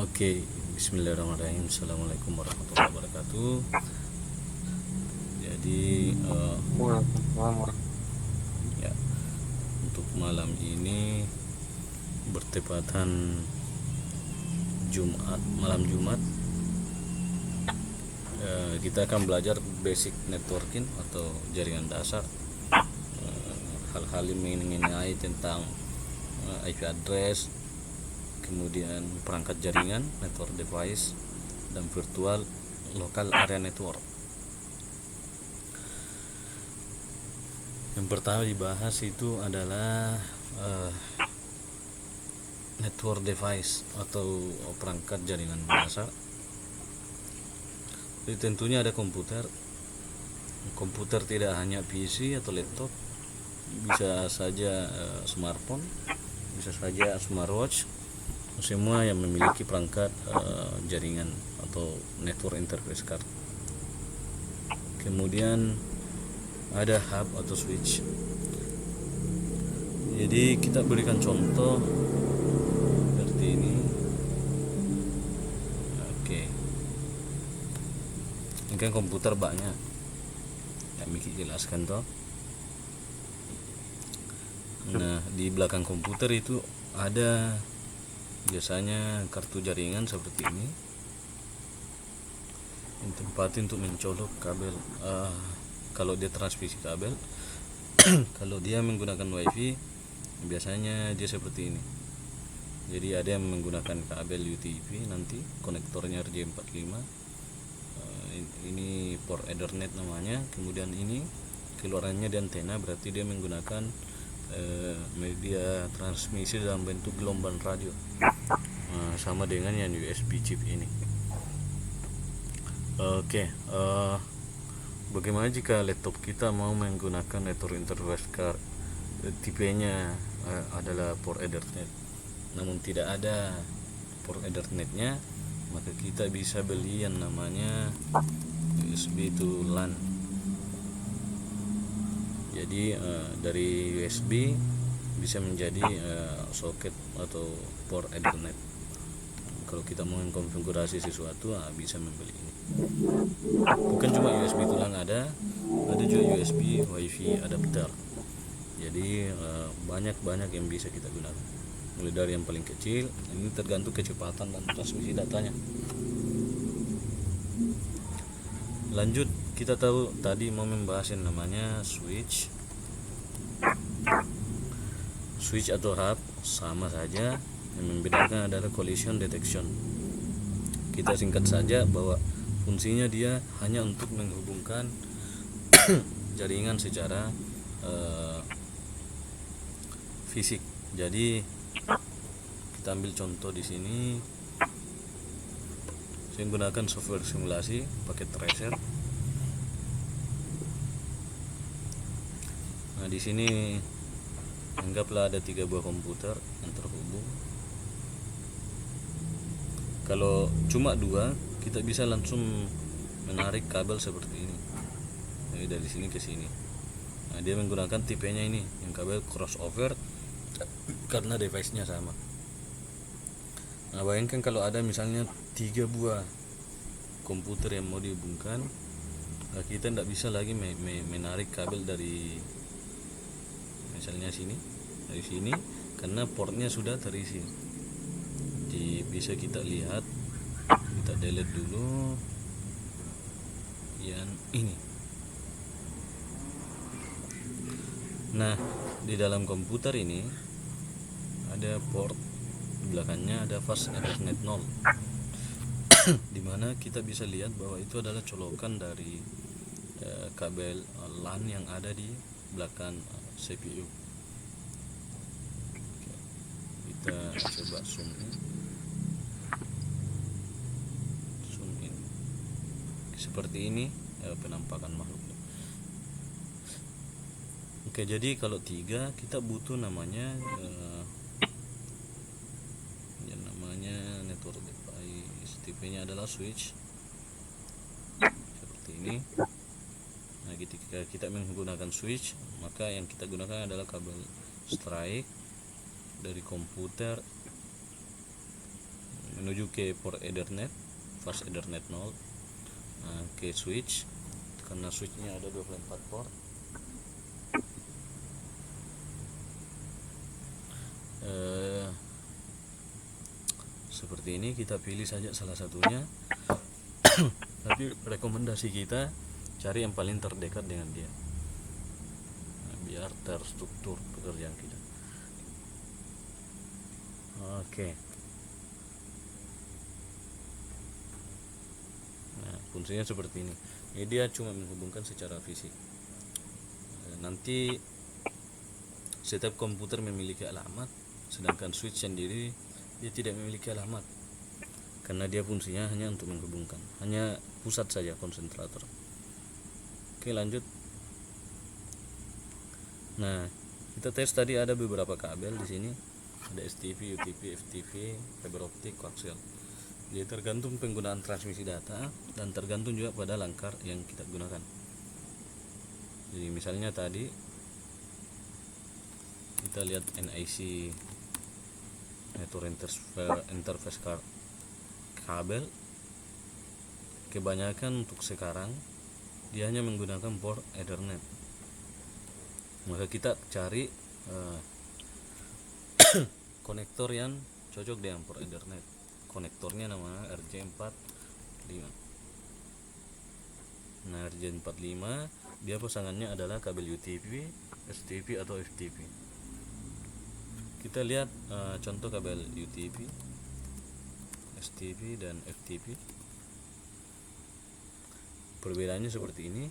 Oke, Bismillahirrahmanirrahim. Assalamualaikum warahmatullahi wabarakatuh. Jadi Waalaikumsalam ya untuk malam ini bertepatan malam Jumat, kita akan belajar basic networking atau jaringan dasar. Hal-hal yang mengenai tentang IP address, kemudian perangkat jaringan, network device, dan virtual local area network. Yang pertama dibahas itu adalah network device atau perangkat jaringan dasar. Jadi tentunya ada komputer. Komputer tidak hanya PC atau laptop, bisa saja smartphone, bisa saja smartwatch, semua yang memiliki perangkat jaringan atau network interface card. Kemudian ada hub atau switch. Jadi kita berikan contoh seperti ini. Oke, ini kan komputer banyak, ya Miki jelaskan toh. Nah, di belakang komputer itu ada biasanya kartu jaringan seperti ini, yang tempat untuk mencolok kabel. Kalau dia transmisi kabel, kalau dia menggunakan wifi, biasanya dia seperti ini. Jadi ada yang menggunakan kabel UTP, nanti konektornya RJ45, ini port Ethernet namanya. Kemudian ini keluarannya di antena, berarti dia menggunakan media transmisi dalam bentuk gelombang radio, sama dengan yang USB chip ini. Oke, bagaimana jika laptop kita mau menggunakan network interface card, tipenya adalah port Ethernet, namun tidak ada port Ethernetnya, maka kita bisa beli yang namanya USB to LAN. Jadi dari USB bisa menjadi soket atau port Ethernet. Kalau kita mau mengkonfigurasi sesuatu, bisa membeli ini. Bukan cuma USB to LAN, ada juga USB WiFi adapter. Jadi banyak yang bisa kita gunakan. Mulai dari yang paling kecil, ini tergantung kecepatan dan transmisi datanya. Lanjut, kita tahu tadi mau membahas yang namanya switch atau hub, sama saja. Yang membedakan adalah collision detection. Kita singkat saja bahwa fungsinya dia hanya untuk menghubungkan jaringan secara fisik. Jadi kita ambil contoh di sini. Saya menggunakan software simulasi pakai tracer. Nah, di sini anggaplah ada 3 buah komputer yang terhubung. Kalau cuma 2, kita bisa langsung menarik kabel seperti ini. Jadi dari sini ke sini. Nah, dia menggunakan tipenya ini, yang kabel crossover, karena device-nya sama. Nah, bayangkan kalau ada misalnya 3 buah komputer yang mau dihubungkan, kita tidak bisa lagi menarik kabel dari misalnya dari sini, karena portnya sudah terisi. Jadi bisa kita lihat, kita delete dulu yang ini. Nah, di dalam komputer ini ada port, di belakangnya ada fast Ethernet 0, dimana kita bisa lihat bahwa itu adalah colokan dari kabel LAN yang ada di belakang CPU. Oke, kita coba zoom in seperti ini penampakan makhluknya. Oke, jadi kalau 3 kita butuh namanya yang namanya network device, tipenya adalah switch seperti ini. Nah, ketika kita menggunakan switch, maka yang kita gunakan adalah kabel strike dari komputer menuju ke port Ethernet, fast Ethernet 0, ke switch, karena switchnya ada 24 port. Seperti ini, kita pilih saja salah satunya. Tapi rekomendasi kita cari yang paling terdekat dengan dia, biar terstruktur pekerjaan kita. Oke. Nah, fungsinya seperti ini. Ini dia cuma menghubungkan secara fisik. Nanti setiap komputer memiliki alamat, sedangkan switch sendiri dia tidak memiliki alamat, karena dia fungsinya hanya untuk menghubungkan, hanya pusat saja, konsentrator. Oke, lanjut. Nah, kita tes tadi ada beberapa kabel di sini. Ada STP, UTP, FTP, fiber optik, koaksial. Jadi tergantung penggunaan transmisi data dan tergantung juga pada langkar yang kita gunakan. Jadi misalnya tadi kita lihat NIC, network interface card, kabel kebanyakan untuk sekarang dia hanya menggunakan port Ethernet. Maka kita cari konektor yang cocok dengan port Ethernet. Konektornya namanya RJ45. Nah, RJ45 dia pasangannya adalah kabel UTP, STP atau FTP. Kita lihat contoh kabel UTP, STP dan FTP. Perbedaannya seperti ini.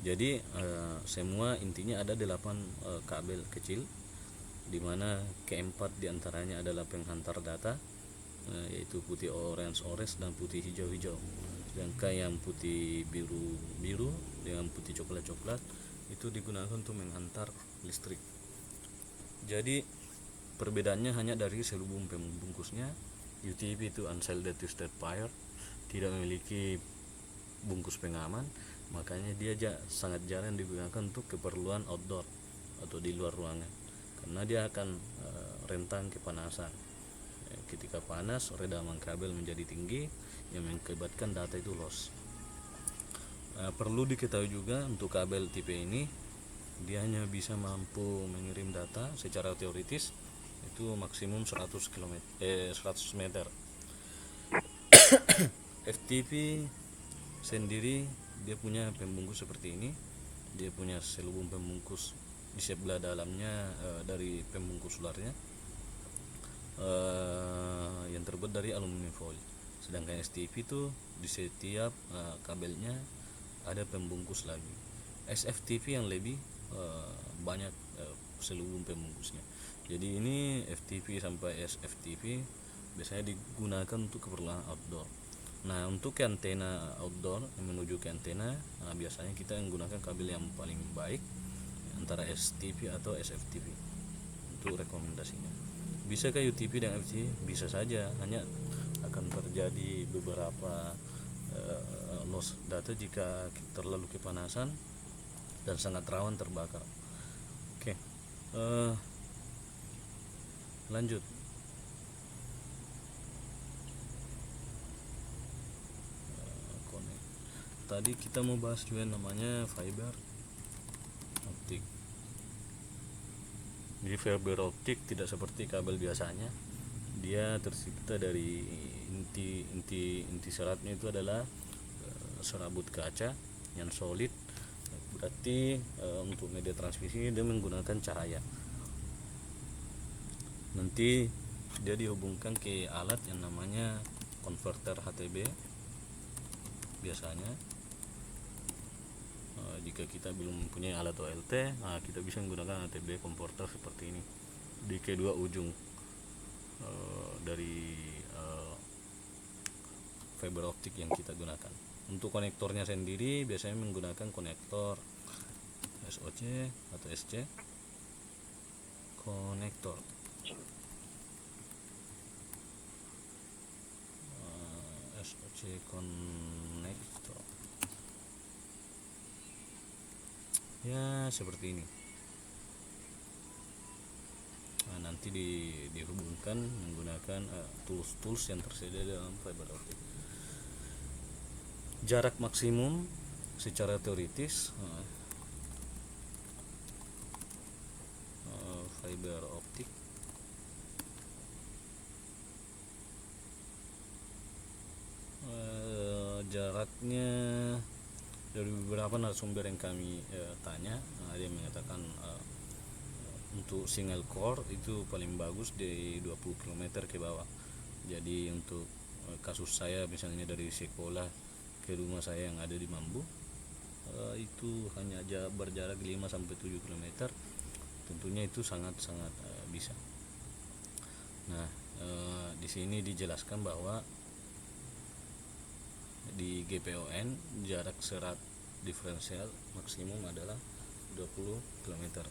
Jadi semua intinya ada 8 kabel kecil, di mana keempat diantaranya adalah penghantar data, yaitu putih orange dan putih hijau. Sedangkan yang putih biru dengan putih coklat itu digunakan untuk menghantar listrik. Jadi perbedaannya hanya dari selubung pembungkusnya. UTP itu unshielded twisted pair, tidak memiliki bungkus pengaman, makanya dia sangat jarang digunakan untuk keperluan outdoor atau di luar ruangan, karena dia akan rentan kepanasan. Ketika panas, redaman kabel menjadi tinggi yang mengakibatkan data itu loss. Perlu diketahui juga untuk kabel tipe ini, dia hanya bisa mampu mengirim data secara teoritis itu maksimum 100 meter. FTP sendiri dia punya pembungkus seperti ini. Dia punya selubung pembungkus di sebelah dalamnya dari pembungkus luarnya yang terbuat dari aluminium foil. Sedangkan STP itu di setiap kabelnya ada pembungkus lagi. SFTP yang lebih banyak selubung pembungkusnya. Jadi ini FTP sampai SFTP biasanya digunakan untuk keperluan outdoor. Nah, untuk ke antena outdoor yang menuju ke antena, biasanya kita menggunakan kabel yang paling baik antara STP atau SFTP untuk rekomendasinya. Bisakah UTP dan FTP? Bisa saja, hanya akan terjadi beberapa loss data jika terlalu kepanasan dan sangat rawan terbakar. Oke, lanjut. Tadi kita mau bahas juga namanya fiber optik. Jadi fiber optik tidak seperti kabel biasanya. Dia tercipta dari inti seratnya itu adalah serabut kaca yang solid. Berarti untuk media transmisi dia menggunakan cahaya. Nanti dia dihubungkan ke alat yang namanya konverter HTB biasanya. Jika kita belum mempunyai alat OLT, kita bisa menggunakan HTB konverter seperti ini di kedua ujung dari fiber optik yang kita gunakan. Untuk konektornya sendiri biasanya menggunakan konektor SOC atau SC konektor. SOC konektor. Ya, seperti ini. Nanti dihubungkan menggunakan menggunakan tools yang tersedia dalam fiber optik. Jarak maksimum secara teoritis fiber optik jaraknya dari beberapa narasumber yang kami tanya, dia mengatakan untuk single core itu paling bagus di 20 km ke bawah. Jadi untuk kasus saya misalnya dari sekolah ke rumah saya yang ada di Mambu, itu hanya berjarak 5-7 km. Tentunya itu sangat-sangat bisa. Nah, di sini dijelaskan bahwa di GPON jarak serat diferensial maksimum adalah 20 km.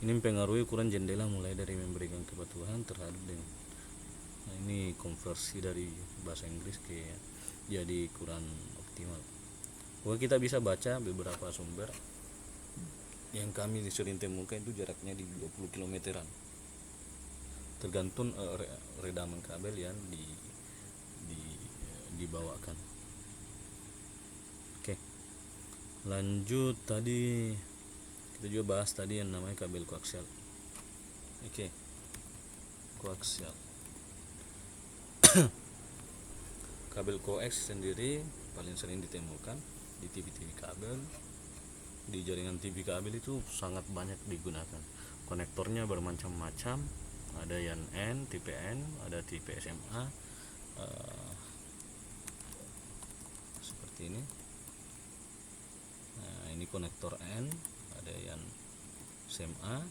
Ini mempengaruhi ukuran jendela mulai dari memberikan kepatuhan terhadap dengan ini konversi dari bahasa Inggris ke jadi ukuran optimal. Oke, kita bisa baca beberapa sumber yang kami sering temukan itu jaraknya di 20 km-an. Tergantung redaman kabel yang dibawakan. Oke. Lanjut, tadi kita juga bahas tadi yang namanya kabel koaksial. Oke. Koaksial. Kabel koax sendiri paling sering ditemukan di TV-TV kabel. Di jaringan TV kabel itu sangat banyak digunakan. Konektornya bermacam-macam. Ada yang N, tipe N, ada tipe SMA, seperti ini. Nah, ini konektor N, ada yang SMA.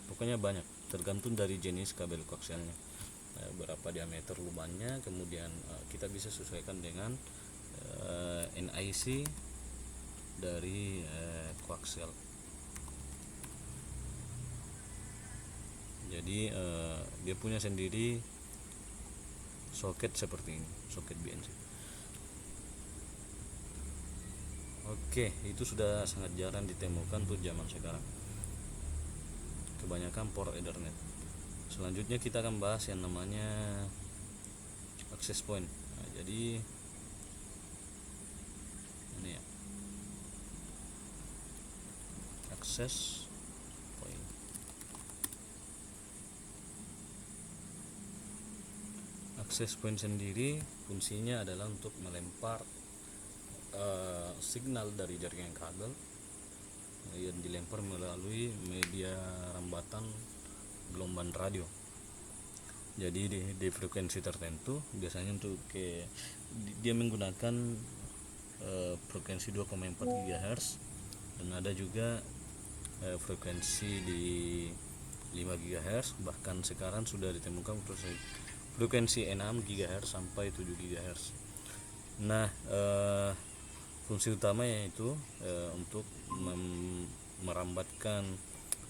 Pokoknya banyak, tergantung dari jenis kabel koaksialnya, berapa diameter lubangnya. Kemudian kita bisa sesuaikan dengan NIC dari koaksial. Jadi dia punya sendiri soket seperti ini, soket BNC. Oke, itu sudah sangat jarang ditemukan tuh zaman sekarang. Kebanyakan port Ethernet. Selanjutnya kita akan bahas yang namanya access point. Nah, jadi ini ya, access point. Access point sendiri fungsinya adalah untuk melempar signal dari jaringan kabel yang dilempar melalui media rambatan gelombang radio. Jadi di frekuensi tertentu biasanya untuk dia menggunakan frekuensi 2,4 GHz, dan ada juga frekuensi di 5 GHz, bahkan sekarang sudah ditemukan frekuensi 6 GHz sampai 7 GHz. Nah, fungsi utamanya itu untuk merambatkan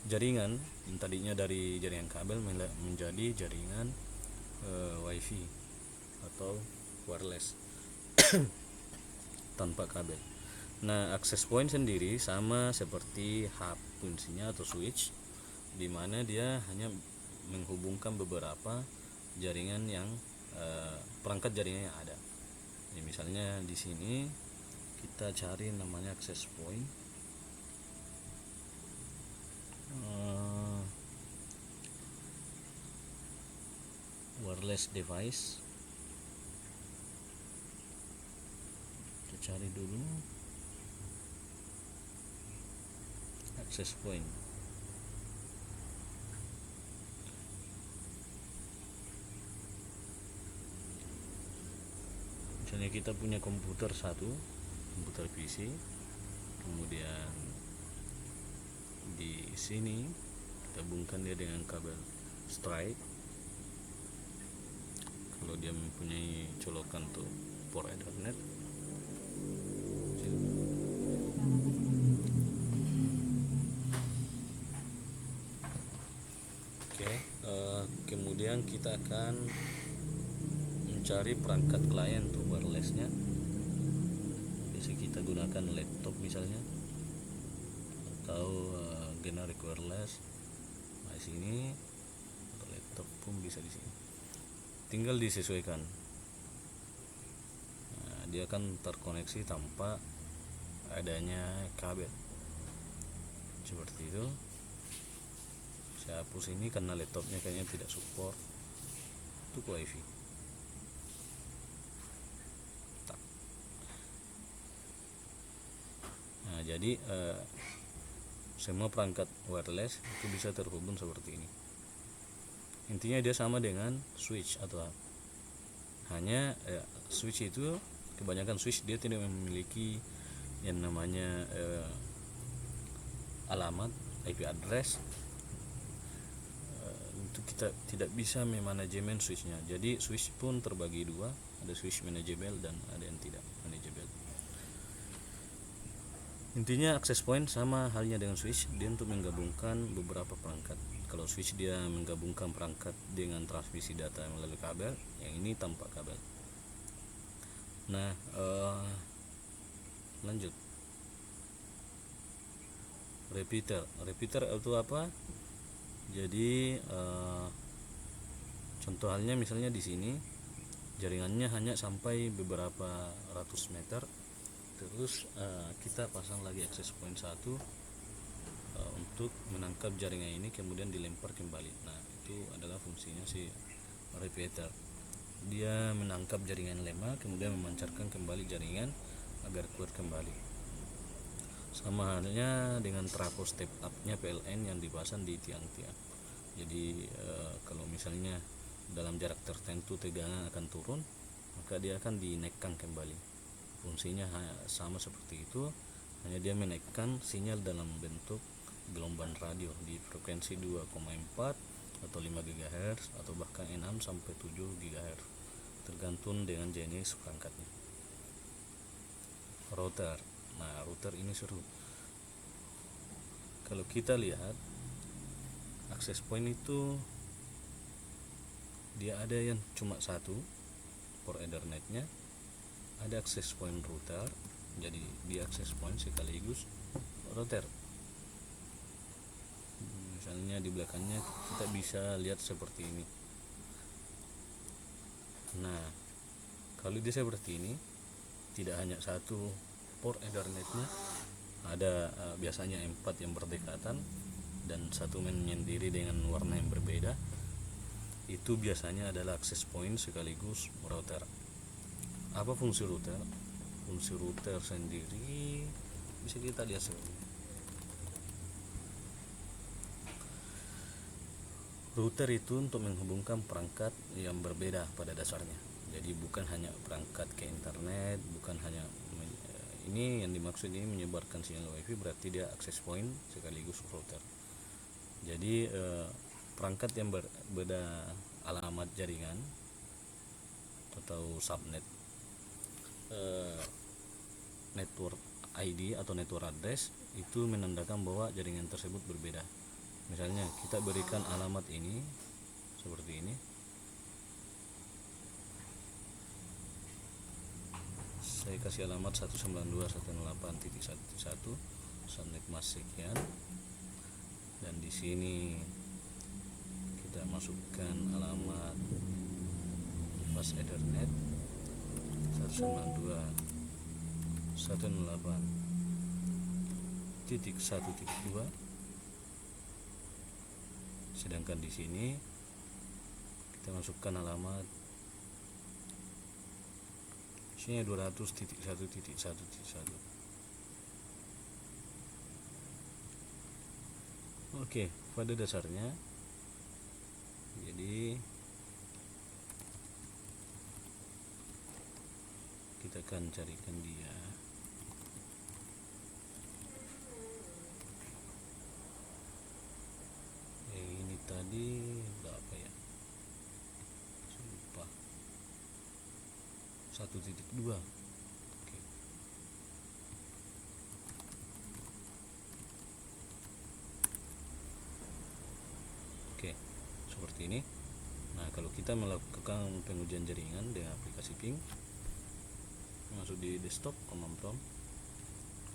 jaringan yang tadinya dari jaringan kabel menjadi jaringan WiFi atau wireless tanpa kabel. Nah, access point sendiri sama seperti hub fungsinya atau switch, di mana dia hanya menghubungkan beberapa jaringan yang perangkat jaringan yang ada. Jadi misalnya di sini kita cari namanya access point. Wireless device. Kita cari dulu access point. Misalnya kita punya komputer komputer PC, kemudian di sini kita hubungkan dia dengan kabel strike. Kalau dia mempunyai colokan tuh port Ethernet, kemudian kita akan mencari perangkat klien untuk wirelessnya. Biasa kita gunakan laptop misalnya, atau generic wireless. Nah, sini atau laptop. bisa di sini, tinggal disesuaikan. Nah, dia akan terkoneksi tanpa adanya kabel seperti itu. Saya hapus ini karena laptopnya kayaknya tidak support untuk wifi. Nah, jadi semua perangkat wireless itu bisa terhubung seperti ini. Intinya dia sama dengan switch, atau hanya switch itu, kebanyakan switch dia tidak memiliki yang namanya alamat IP address. Itu kita tidak bisa memanajemen switchnya. Jadi switch pun terbagi dua, ada switch manageable dan ada yang tidak manageable. Intinya access point sama halnya dengan switch, dia untuk menggabungkan beberapa perangkat. Kalau switch dia menggabungkan perangkat dengan transmisi data melalui kabel, yang ini tanpa kabel. Nah, lanjut. Repeater itu apa? Jadi contoh halnya misalnya di sini jaringannya hanya sampai beberapa ratus meter. Terus kita pasang lagi access point 1 untuk menangkap jaringan ini, kemudian dilempar kembali. Nah, itu adalah fungsinya si repeater. Dia menangkap jaringan lemah, kemudian memancarkan kembali jaringan agar kuat kembali. Sama halnya dengan trafo step up-nya PLN yang dipasang di tiang-tiang. Jadi kalau misalnya dalam jarak tertentu tegangan akan turun, maka dia akan dinaikkan kembali. Fungsinya sama seperti itu, hanya dia menaikkan sinyal dalam bentuk gelombang radio di frekuensi 2,4 atau 5 GHz atau bahkan 6 sampai 7 GHz, tergantung dengan jenis perangkatnya. Router. Nah, router ini seru. Kalau kita lihat access point itu dia ada yang cuma satu port Ethernetnya, ada access point router, jadi di access point sekaligus router. Misalnya di belakangnya kita bisa lihat seperti ini. Nah, kalau dia seperti ini, tidak hanya satu port Ethernetnya, ada biasanya 4 yang berdekatan dan satu menyendiri dengan warna yang berbeda. Itu biasanya adalah access point sekaligus router. Apa fungsi router? Fungsi router sendiri bisa kita lihat seperti ini. Router itu untuk menghubungkan perangkat yang berbeda pada dasarnya. Jadi bukan hanya perangkat ke internet, bukan hanya ini yang dimaksud ini menyebarkan sinyal wifi, berarti dia access point sekaligus router. Jadi perangkat yang berbeda alamat jaringan atau subnet, network ID atau network address itu menandakan bahwa jaringan tersebut berbeda. Misalnya kita berikan alamat ini seperti ini, saya kasih alamat 192.168.1.1 subnet mask sekian, dan di sini kita masukkan alamat bus Ethernet 192.168.1.2. Sedangkan di sini kita masukkan alamat sini 200.1.1.1. Oke, pada dasarnya jadi kita akan carikan dia. Ini tadi berapa ya? Lupa. 1.2. Oke. Oke, seperti ini. Nah, kalau kita melakukan pengujian jaringan dengan aplikasi ping, masuk di desktop command prompt,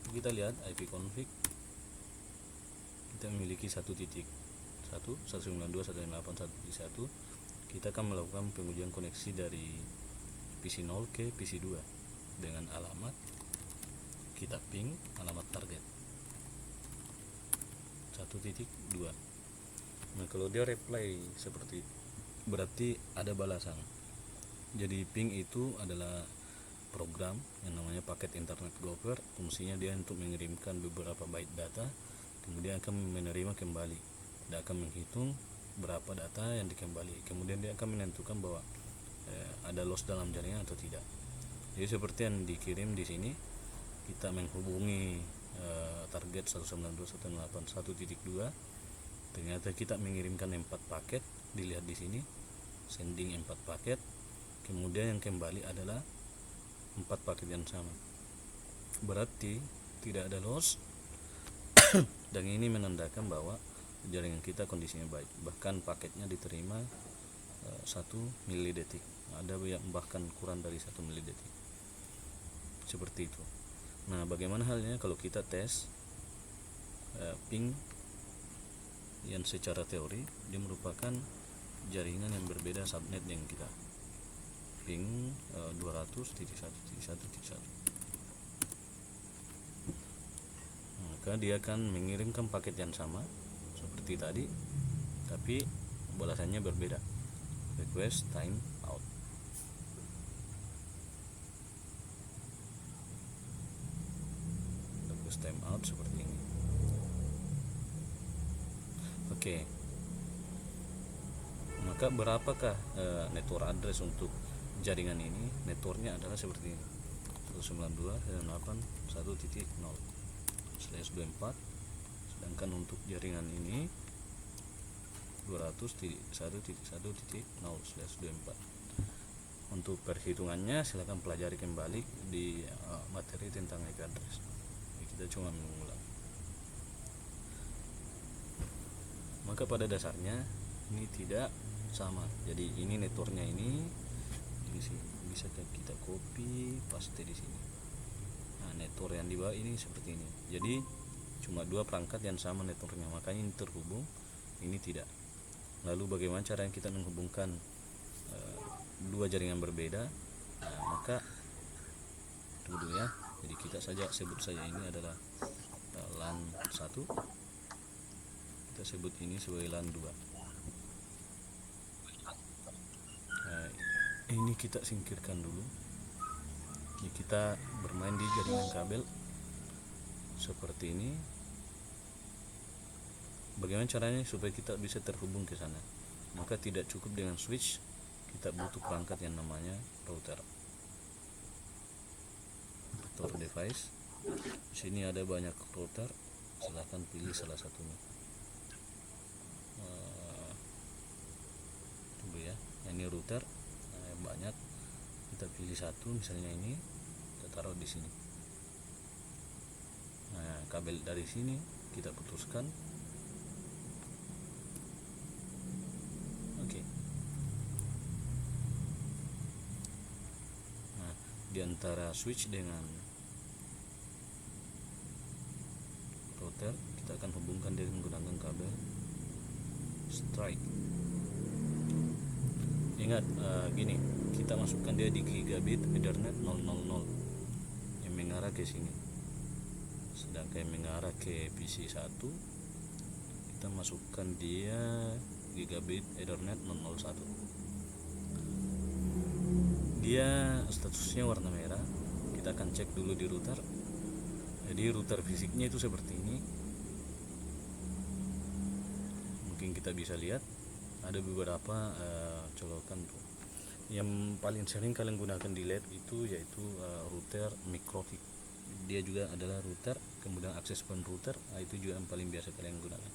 kita lihat IP config, kita memiliki 1.1.192.168.1.1. kita akan melakukan pengujian koneksi dari PC 0 ke PC 2 dengan alamat kita ping alamat target 1.2. Nah kalau dia reply seperti berarti ada balasan. Jadi ping itu adalah program yang namanya paket internet gopher. Fungsinya dia untuk mengirimkan beberapa byte data, kemudian akan menerima kembali dan akan menghitung berapa data yang dikembali, kemudian dia akan menentukan bahwa ada loss dalam jaringan atau tidak. Jadi seperti yang dikirim di sini, kita menghubungi target 192.168.1.2, ternyata kita mengirimkan 4 paket, dilihat di sini sending 4 paket, kemudian yang kembali adalah 4 paket yang sama, berarti tidak ada loss dan ini menandakan bahwa jaringan kita kondisinya baik, bahkan paketnya diterima 1 milidetik, ada yang bahkan kurang dari 1 milidetik, seperti itu. Nah bagaimana halnya kalau kita tes ping yang secara teori dia merupakan jaringan yang berbeda subnet yang kita ping 200.1.1.1, maka dia akan mengirimkan paket yang sama seperti tadi, tapi balasannya berbeda, request time out. Request time out seperti ini. Oke. Maka berapakah network address untuk jaringan ini? Networknya adalah seperti ini, 192.168.1.0/24, sedangkan untuk jaringan ini 200.1.1.0/24. Untuk perhitungannya silakan pelajari kembali di materi tentang IP address. Kita cuma mengulang. Maka pada dasarnya ini tidak sama. Jadi ini networknya ini sih bisa kita copy paste di sini. Nah network yang di bawah ini seperti ini. Jadi cuma 2 perangkat yang sama networknya, makanya ini terhubung, ini tidak. Lalu bagaimana cara kita menghubungkan 2 jaringan berbeda? Nah, maka tunggu ya. Jadi kita sebut saja ini adalah LAN 1. Kita sebut ini sebagai LAN 2. Nah, ini kita singkirkan dulu. Ini kita bermain di jaringan kabel seperti ini. Bagaimana caranya supaya kita bisa terhubung ke sana? Maka tidak cukup dengan switch, kita butuh perangkat yang namanya router. Router device. Di sini ada banyak router, silahkan pilih salah satunya. Tunggu ya, ini router banyak, kita pilih satu, misalnya ini kita taruh di sini. Nah kabel dari sini kita putuskan. Oke. Nah di antara switch dengan router kita akan hubungkan dengan menggunakan kabel strike. Ingat gini, kita masukkan dia di gigabit Ethernet 000 yang mengarah ke sini, sedangkan yang mengarah ke PC 1 kita masukkan dia gigabit Ethernet 001. Dia statusnya warna merah. Kita akan cek dulu di router. Jadi router fisiknya itu seperti ini. Mungkin kita bisa lihat ada beberapa colokan tuh. Yang paling sering kalian gunakan di lab itu yaitu router microfib. Dia juga adalah router, kemudian access point router, itu juga yang paling biasa kalian gunakan.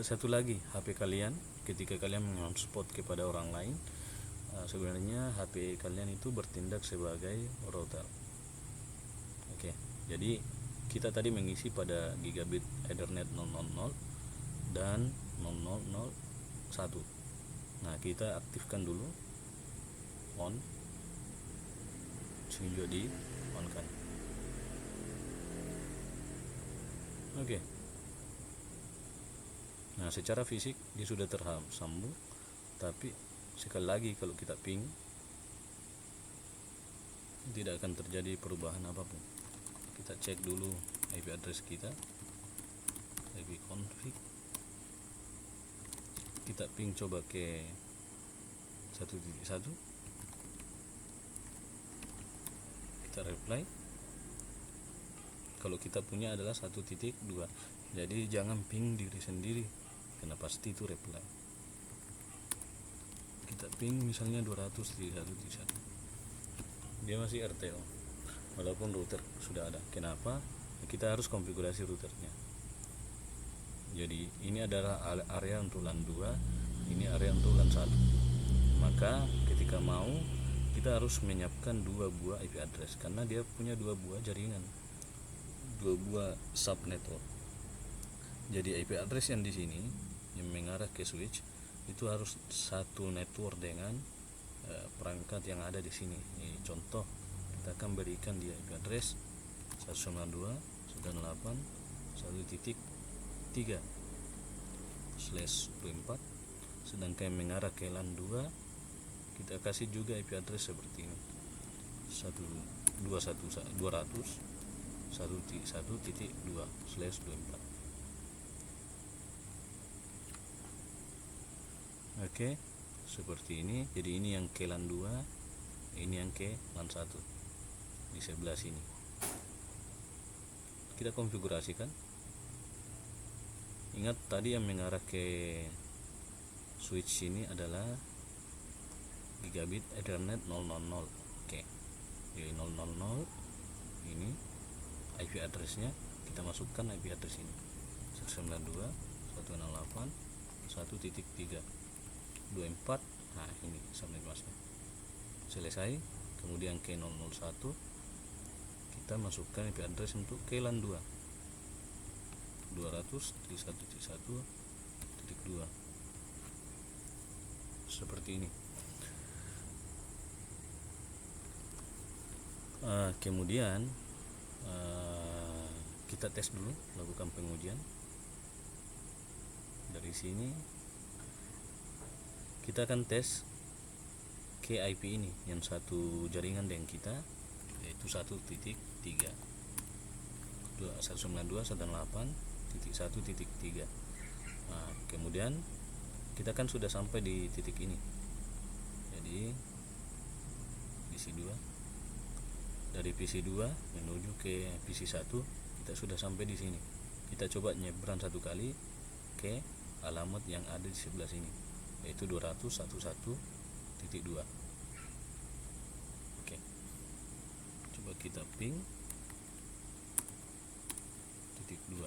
Satu lagi, HP kalian ketika kalian menghotspot kepada orang lain, sebenarnya HP kalian itu bertindak sebagai router. Oke, jadi kita tadi mengisi pada gigabit Ethernet 000 dan 001. Nah kita aktifkan dulu on, sehingga di on kan. Oke. Nah, secara fisik dia sudah tersambung, tapi sekali lagi kalau kita ping tidak akan terjadi perubahan apapun. Kita cek dulu IP address kita, ipconfig, kita ping coba ke 1.1, kita reply. Kalau kita punya adalah 1.2, jadi jangan ping diri sendiri karena pasti itu reply. Kita ping misalnya 200.1.1, dia masih RTO walaupun router sudah ada. Kenapa? Kita harus konfigurasi routernya. Jadi ini adalah area untuk LAN 2, ini area untuk LAN 1. Maka ketika mau, kita harus menyiapkan 2 buah IP address karena dia punya 2 buah jaringan, 2 buah sub network. Jadi IP address yang di sini yang mengarah ke switch itu harus satu network dengan perangkat yang ada di sini. Ini contoh, kita akan berikan dia IP address 192.168.3/24, sedangkan yang mengarah ke LAN 2 kita kasih juga IP address seperti ini, 201.1.1.2/24. Oke, seperti ini. Jadi ini yang ke LAN 2, ini yang ke LAN 1 di sebelah sini. Kita konfigurasikan. Ingat tadi yang mengarah ke switch sini adalah gigabit Ethernet 000. Oke, jadi 000 ini IP addressnya, kita masukkan IP address ini 192.168.1.3/24. Nah, ini subnet masknya selesai. Kemudian ke 001 kita masukkan IP address untuk ke LAN 2, 200.1.1.2 seperti ini. Kemudian kita tes dulu, lakukan pengujian. Dari sini kita akan tes ke IP ini yang satu jaringan dengan kita, yaitu 1.3 192.168.1.3. Nah, kemudian kita kan sudah sampai di titik ini. Jadi PC2, dari PC2 menuju ke PC1 kita sudah sampai di sini. Kita coba nyebrang satu kali ke alamat yang ada di sebelah sini, yaitu 200.1.1.2. Oke, coba kita ping titik 2.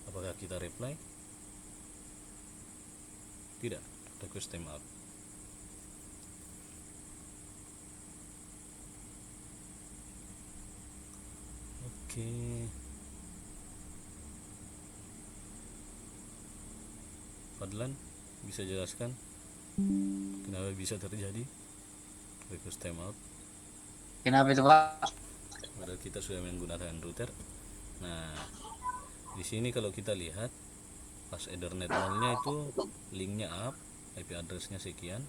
Apakah kita reply? Tidak, request timeout. Oke, Fadlan bisa jelaskan kenapa bisa terjadi request timeout? Kenapa itu, Pak? Padahal kita sudah menggunakan router. Nah, di sini kalau kita lihat pas Ethernet 0-nya itu linknya up, IP addressnya sekian,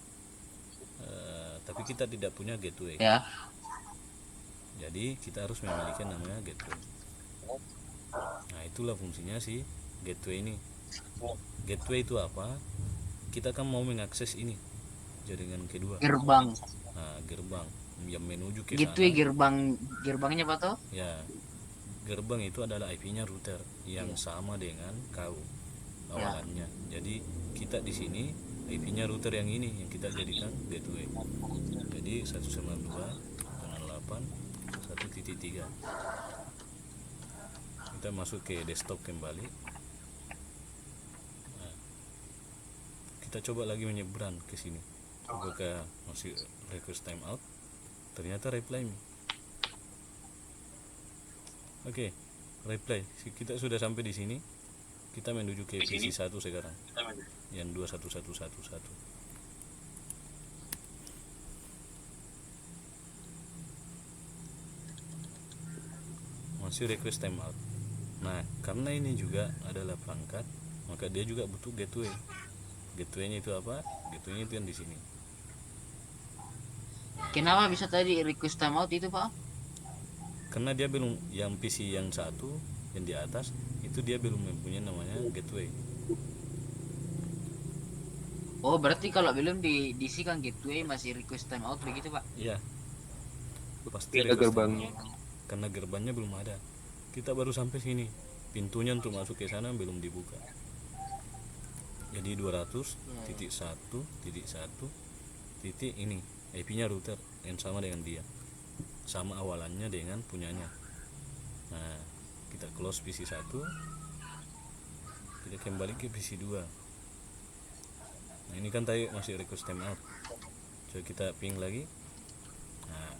tapi kita tidak punya gateway. Ya. Jadi kita harus memiliki namanya gateway. Nah, itulah fungsinya si gateway ini. Gateway itu apa? Kita kan mau mengakses ini jaringan kedua. Gerbang. Nah, gerbang yang menuju ke Gitu sana. ya, gerbangnya Pak toh? Ya, gerbang itu adalah IP-nya router yang sama dengan kau awalannya. Jadi kita di sini IP-nya router yang ini yang kita jadikan gateway. Jadi 192.168.1.3. Kita masuk ke desktop kembali. Nah, kita coba lagi menyeberang ke sini. Apakah masih request timeout? Ternyata reply me. Oke, reply. Kita sudah sampai di sini. Kita menuju ke PC1 sekarang. Yang 21111. Masih request timeout. Nah, karena ini juga adalah perangkat, maka dia juga butuh gateway. Gateway-nya itu apa? Gateway-nya itu yang di sini. Kenapa bisa tadi request timeout itu Pak? Karena dia belum, yang PC yang satu yang di atas itu dia belum mempunyai namanya gateway. Oh berarti kalau belum diisikan gateway masih request timeout begitu Pak? Iya, pasti Ada request gerbangnya. timeout. Karena gerbangnya belum ada. Kita baru sampai sini. Pintunya untuk masuk ke sana belum dibuka. Jadi 200.1.1 titik ini IP-nya router yang sama dengan dia. Sama awalannya dengan punyanya. Nah, kita close PC 1. Kita kembali ke PC 2. Nah, ini kan tadi masih request timeout. Coba kita ping lagi. Nah,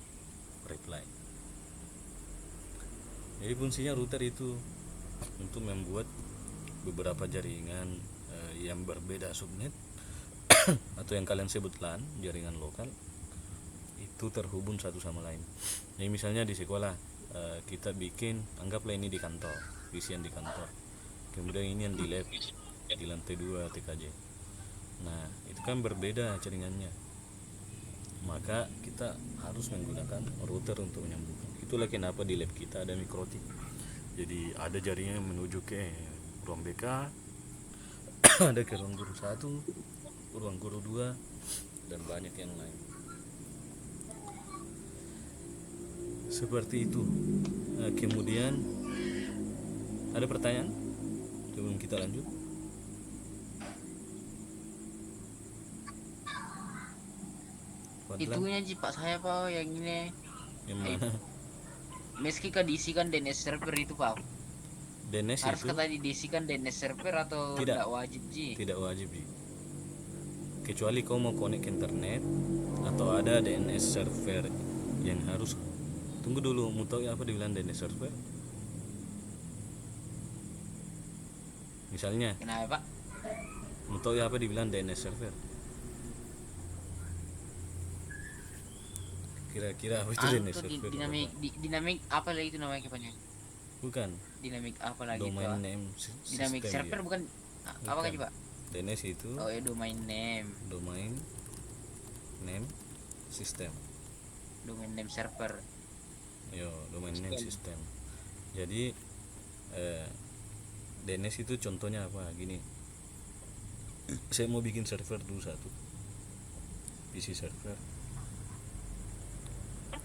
reply. Jadi fungsinya router itu untuk membuat beberapa jaringan yang berbeda subnet atau yang kalian sebut LAN, jaringan lokal, itu terhubung satu sama lain. Jadi misalnya di sekolah kita bikin, anggaplah ini di kantor, PC yang di kantor, kemudian ini yang di lab di lantai 2 TKJ. Nah itu kan berbeda jaringannya, maka kita harus menggunakan router untuk menyambungkan. Itulah kenapa di lab kita ada mikrotik. Jadi ada jaringan yang menuju ke ruang BK, ada ke ruang guru 1, ruang guru 2, dan banyak yang lain. Seperti itu. Nah, kemudian ada pertanyaan sebelum kita lanjut? Fadlan, Itunya sih Pak saya Pak yang ini. yang mana? Meski kan diisikan DNS server itu Pak. DNS Harus itu kata diisikan DNS server atau Tidak. tidak wajib sih? tidak wajib, kecuali kau mau connect ke internet atau ada DNS server yang harus. Tunggu dulu, mau tahu apa dibilang DNS server? Misalnya, Kenapa Pak? mau tahu apa dibilang DNS server? Kira-kira apa itu DNS Itu server? dinamik apa lagi itu namanya kepanjang? Bukan, Dinamik apa lagi itu? domain Pak? name Dinamik system server dia. bukan apa Bukan. kan Pak? DNS itu Oh ya domain name domain name system. domain name server. Yo, domain name system. Jadi DNS itu contohnya apa? Gini, saya mau bikin server dulu satu, PC server.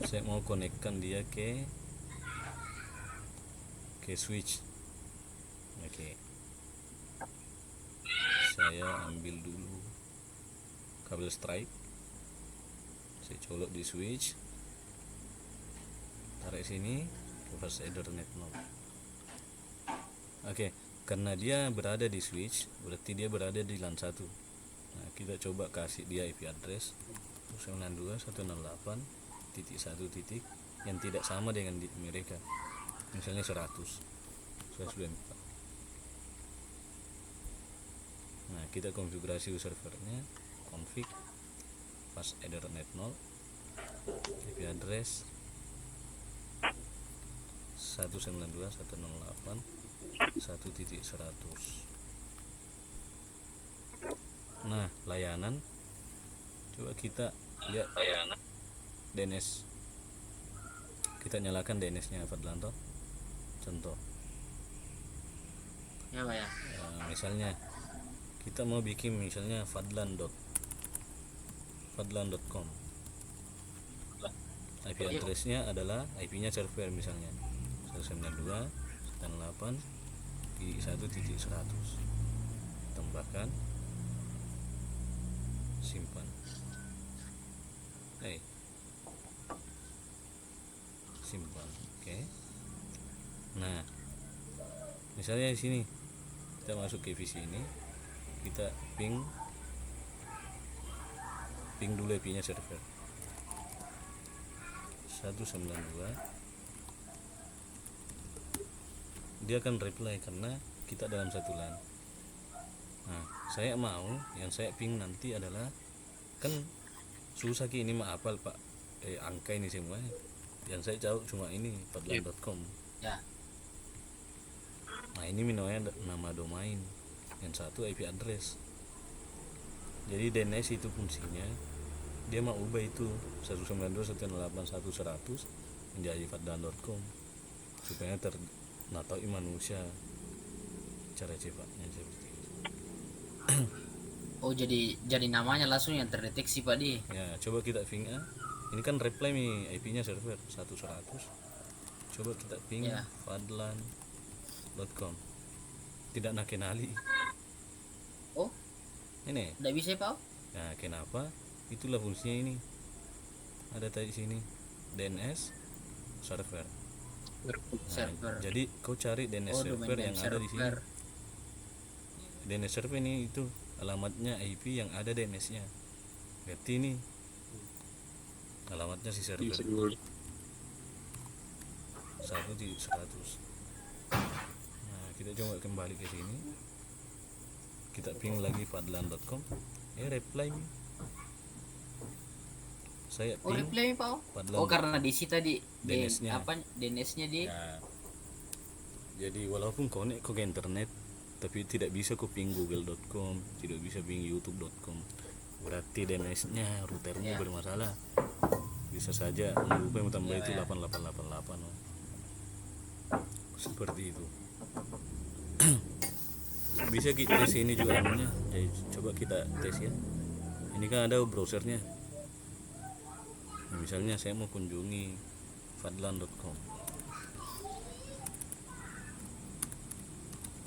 Saya mau konekkan dia ke switch. Oke. Saya ambil dulu kabel strike. Saya colok di switch. Tarik sini ke fast Ethernet node. Oke, karena dia berada di switch, berarti dia berada di LAN 1. Nah, kita coba kasih dia IP address 192.168.1 yang tidak sama dengan di mereka. Misalnya 100. Saya sudah minta. Nah, kita konfigurasi servernya, config fast Ethernet 0, IP address 192.168.1.100. Nah, layanan, coba kita lihat DNS. Kita nyalakan DNS-nya Fadlan toh. Contoh, Ya Pak ya. misalnya kita mau bikin misalnya fadlan.com. IP address-nya adalah IP-nya server misalnya 192.168.1.100. Tambahkan, simpan. Simpan. Oke. Nah, misalnya di sini kita masuk ke visi ini, kita ping dulu IP-nya server 192. Dia akan reply karena kita dalam satu LAN. Nah, saya mau yang saya ping nanti adalah, kan susah ini mah hafal Pak, angka ini semua. Yang saya tahu cuma ini fadlan.com. Ya. Nah, ini namanya nama domain. yang satu IP address. Jadi DNS itu fungsinya dia mau ubah itu 192.168.100 menjadi fadlan.com supaya ternatau manusia cara cepatnya seperti itu. Oh, jadi namanya langsung yang terdeteksi Pak di. Ya coba kita ping ini kan reply nih IP-nya server 100. Coba kita ping Ya. fadlan.com, tidak nak kenali Oh, ini. tidak bisa Pak. Nah kenapa? Itulah fungsinya ini. Ada tadi sini DNS server. Nah, Server. jadi kau cari DNS Oh, server domain yang ada di sini. server. DNS server ini itu alamatnya IP yang ada DNS-nya. Berarti ini alamatnya si server 1 di 100. Nah, kita coba kembali ke sini. Kita ping lagi fadlan.com. Reply me. Saya Oh, ping reply Pak. Fadlan. Oh, karena di sini tadi DNS-nya. DNS-nya di. Ya, jadi walaupun connect ke internet tapi tidak bisa ke ping google.com, tidak bisa ping youtube.com, berarti DNS-nya routernya bermasalah. Bisa saja lupa yang tambah itu 8888 seperti itu. Bisa kita tes ini juga namanya. Jadi coba kita tes ya. Ini kan ada browsernya. Nah, misalnya saya mau kunjungi fadlan.com.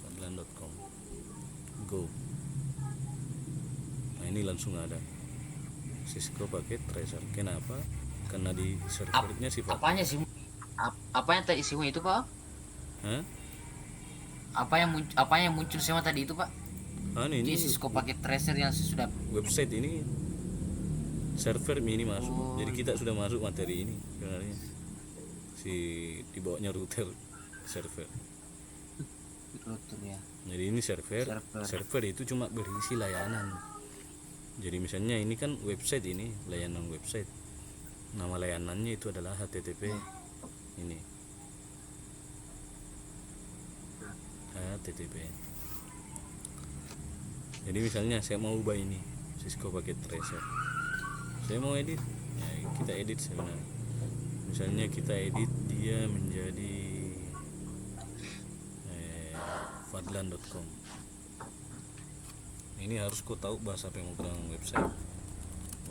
fadlan.com. Go. Nah, ini langsung ada Cisco paket tracer. Kenapa? Karena di servernya sifat. Apanya sih? Apa yang tadi semua itu Pak? Hah? Apa yang muncul semua tadi itu Pak? Ini Di Cisco paket tracer yang sudah website ini server ini masuk. Jadi kita sudah masuk materi ini sebenarnya. Si di bawahnya router server. router ya. Jadi ini server itu cuma berisi layanan. Jadi misalnya ini kan website, ini layanan website. Nama layanannya itu adalah HTTP. Ini HTTP. Jadi misalnya saya mau ubah ini Cisco paket tracer. Saya mau edit. Ya, kita edit sebenarnya. Misalnya kita edit dia menjadi fadlan.com. Ini harus kau tahu bahasa pemrograman website.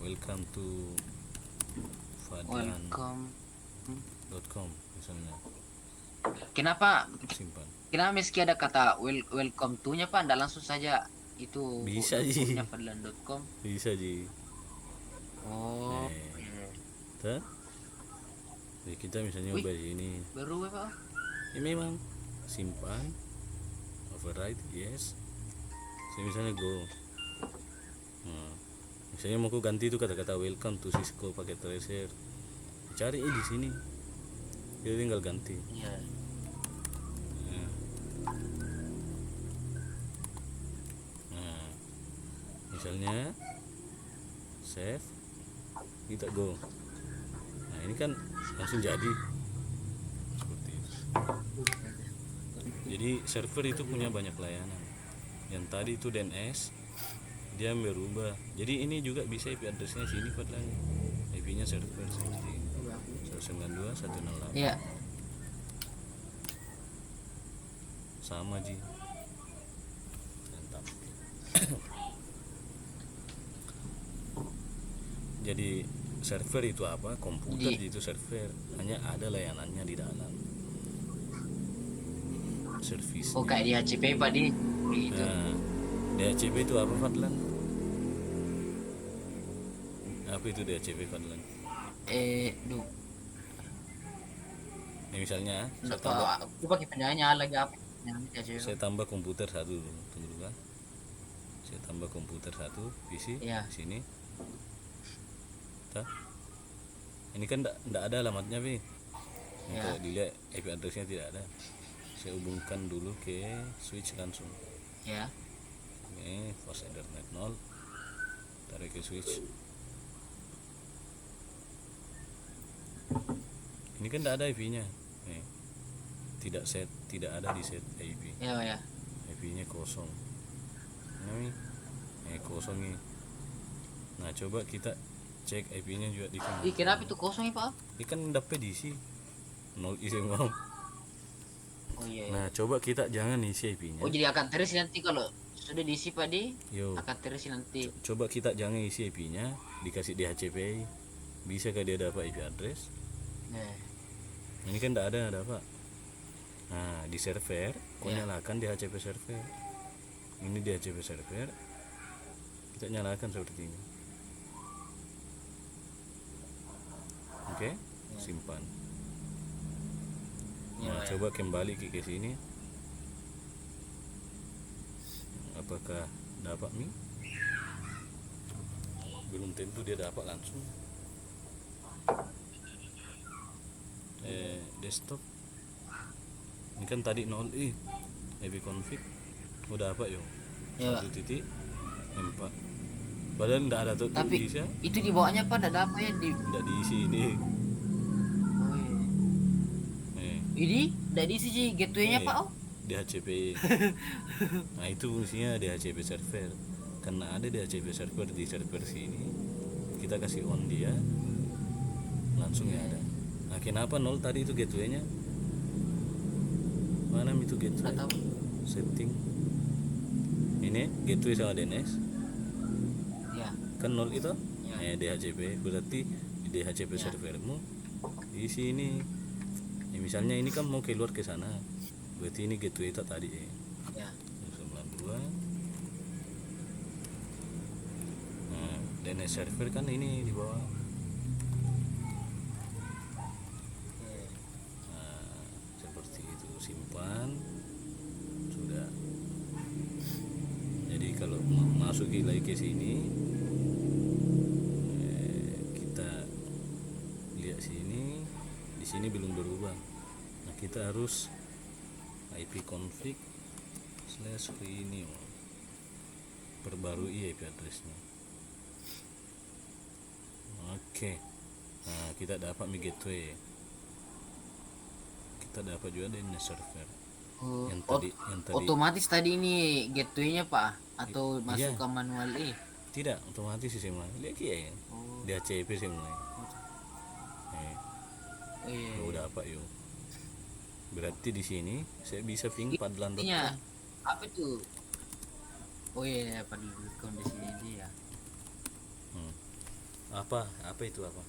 Welcome to fadlan.com misalnya. Kenapa Simpan. meski ada kata welcome to-nya Pak, enggak langsung saja itu Bisa Ji. fadlan.com. Bisa Ji. Oh. Tuh. Jadi kita misalnya ubah ini. Baru ya Pak. Ini memang simpan, override, yes. Saya misalnya go. Nah, misalnya mau ku ganti itu kata-kata welcome to Cisco paket tracer. Cari di sini. Kita tinggal ganti. Iya. Nah, misalnya save, kita go. Nah ini kan langsung jadi seperti itu. Jadi server itu punya banyak layanan. Yang tadi itu DNS dia berubah. Jadi ini juga bisa IP addressnya sini padahal IP-nya server seperti ini. 192.168. Iya. Sama Ji. Mantap. Jadi server itu apa? Komputer itu server. Hanya ada layanannya di dalam. Service. Oh, kayak di HCP Pak di gitu. Nah, DHCP itu apa Fadlan? Apa itu DHCP Fadlan? Ini misalnya aku pakai penyanyi lagi apa? Saya tambah komputer satu dulu, tunggu dulu. Saya tambah komputer satu PC di sini. Ini kan enggak ada alamatnya, Pi. Kalau dilihat IP addressnya tidak ada. Saya hubungkan dulu ke switch langsung. Ya. Ini fast ethernet 0. Tarik ke switch. Ini kan tidak ada IP-nya. Nih. Tidak ada di set IP. Ya. IP-nya kosong. Ini kosong nih. Nah coba kita cek IP-nya juga di Ih, kenapa itu kosong ya Pak? Ikan dapet diisi 0 isi mau. Oh iya. Nah coba kita jangan isi IP-nya. Oh jadi akan terisi nanti kalau sudah diisi Pak di Yo, akan terisi nanti. coba kita jangan isi IP-nya, dikasih DHCP. Bisa kah dia dapat IP address? Nah, Ini kan tidak ada apa. Nah di server, kau Ya. nyalakan DHCP server. Ini DHCP server. Kita nyalakan seperti ini. Oke, simpan. Ya, Nah Pak, ya. coba kembali ke sini. Apakah dapat Mi? Belum tentu dia dapat langsung. Desktop. Ini kan tadi 0 IP config udah apa yo? Ya, Pak. 1.4. Padahal enggak ada tuh Tapi bisa, itu di bawahnya Pak ada apa ya di enggak diisi ini. Oh iya. Eh, Ini tidak diisi sih gateway-nya Pak. Oh. DHCP. Nah itu fungsinya DHCP server. Karena ada DHCP server di server sini, kita kasih on dia, langsung ya ada. Nah kenapa 0 tadi itu gateway-nya? Mana itu gateway? Nggak tahu. Setting. Ini gateway sama DNS. Ya. Kan 0 itu? Ya. DHCP. Berarti di DHCP Ya. servermu isi ini. Misalnya ini kan mau keluar ke sana. Berarti ini gateway itu tadi Ya. 92. Nah, DNS server kan ini di bawah. Nah, seperti itu, simpan. Sudah. Jadi kalau masuk lagi ke sini, kita lihat sini, di sini belum berubah. Nah, kita harus IP config / ini perbarui IP addressnya. Oke. Nah kita dapat Mi gateway, kita dapat juga DNS server Oh, yang tadi otomatis tadi ini gateway-nya Pak atau masuk iya. ke manual Tidak otomatis sih semua lihat ya. Oh. DHCP semua Oh iya. udah apa yuk. Berarti di sini saya bisa ping padlan.com. Intinya apa tuh? Oh iya, pada kondisi dia. apa itu apa?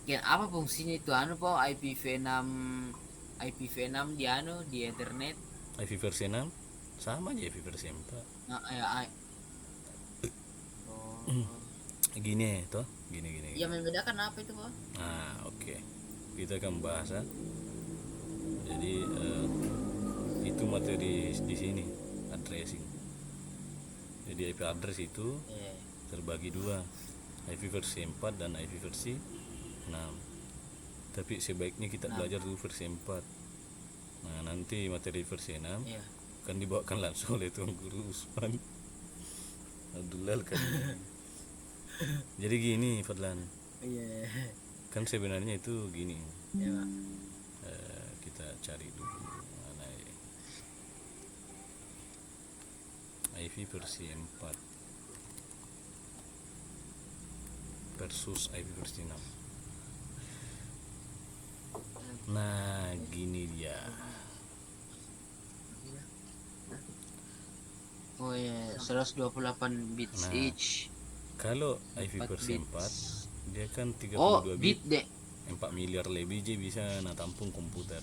Ya, apa fungsinya itu anu Pak IPv6 di anu di internet? IP versi 6 sama aja IP versi 4. Nah, Oh. Gini toh, gini. Yang membedakan apa itu Pak? Nah oke. Kita akan bahas ya. Jadi itu materi di sini addressing. Jadi IP address itu Iya. terbagi dua, IP versi 4 dan IP versi 6. Tapi sebaiknya kita belajar dulu versi 4. Nah nanti materi versi 6 Iya. akan dibawakan langsung oleh Tuan Guru Usman Abdullah kan. Jadi gini Fadlan, Iya. kan sebenarnya itu gini. Iya. Kita cari dulu mana ya. IV versi 4 versus IP versi 6. Nah gini dia. Oh iya, 128 bits Nah, each. Kalau IP 4 versi bits. 4 dia kan 32 Oh, bit, bit deh. 4 miliar lebih je bisa tampung komputer.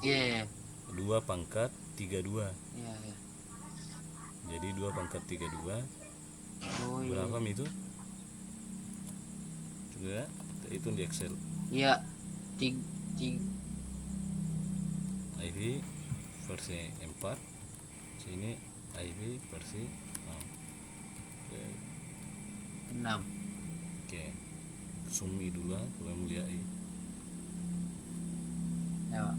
Iya. 2 pangkat 32. Iya, iya. Jadi 2 pangkat 32 Oh iya. berapa Mi itu? Sudah itu di Excel. Iya. Tig IV versi 4 sini IV versi 6. Oke. 6. Oke. Sumi dulu supaya melihat Ya, Pak.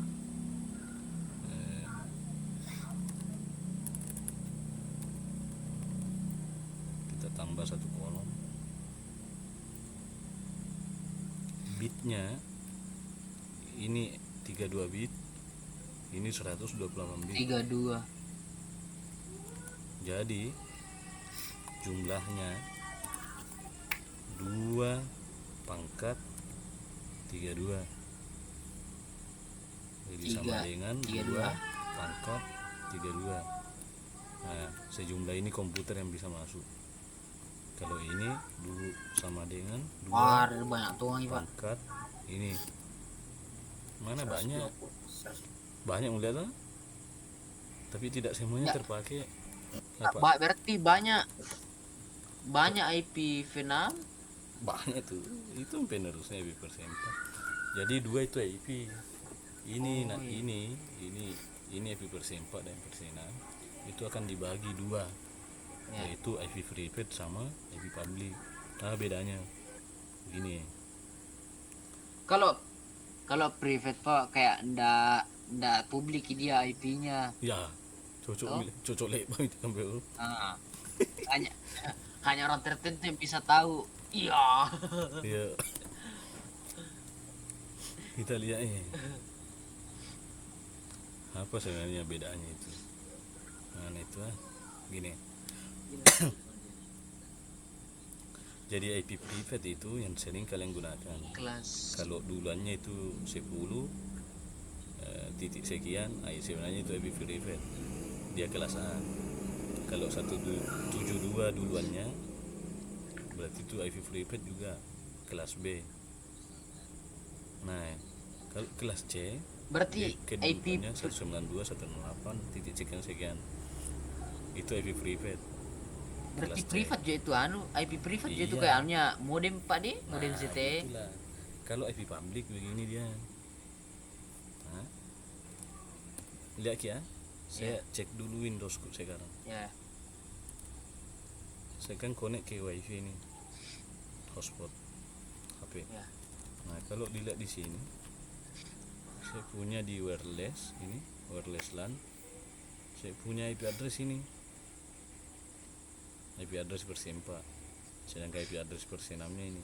kita tambah satu kolom. Bitnya ini 32 bit, ini 128 bit. 32. Jadi jumlahnya 2 pangkat 32. Jadi sama dengan 2 pangkat 32. Nah, sejumlah ini komputer yang bisa masuk. Kalau ini dulu sama dengan 2 Wah, ada banyak tuh Pak. pangkat ini. Mana banyak melihat lah. Tapi tidak semuanya terpakai. Apa? Berarti banyak IPv6. Banyak tuh. Itu penerusnya IP persempak. Jadi 2 itu IP. Ini ini IP persempak dan persenan itu akan dibagi 2, yaitu IP private sama IP public. Nah, bedanya begini. Kalau private Pak kayak ndak publik dia IP-nya. Ya, cocok lebar itu ambil. Ah, hanya orang tertentu yang bisa tahu. Iya. Ya, kita lihat ini. Apa sebenarnya bedanya itu? Nah, itu gini. Jadi IP private itu yang sering kalian gunakan. Kelas. Kalau duluannya itu 10 titik sekian, sebenarnya itu IP private. Dia kelas A. Kalau 172 duluannya, berarti itu IP private juga kelas B. Nah, kalau kelas C, Berarti IP 192 108 titik sekian. Itu IP private. berarti Kelas C. privat juga itu IP privat juga itu Iya. kayak modem Pak D, modem Nah, ZTE. itulah. Kalau IP public begini dia. Nah, lihat ya. Saya cek dulu Windowsku sekarang. Ya. Saya kan connect ke WiFi ini. Hotspot HP. Ya. Nah, kalau dilihat di sini, saya punya di wireless ini, wireless LAN. Saya punya IP address ini. IP address persempak. Sedangkan IP address persenamnya ini.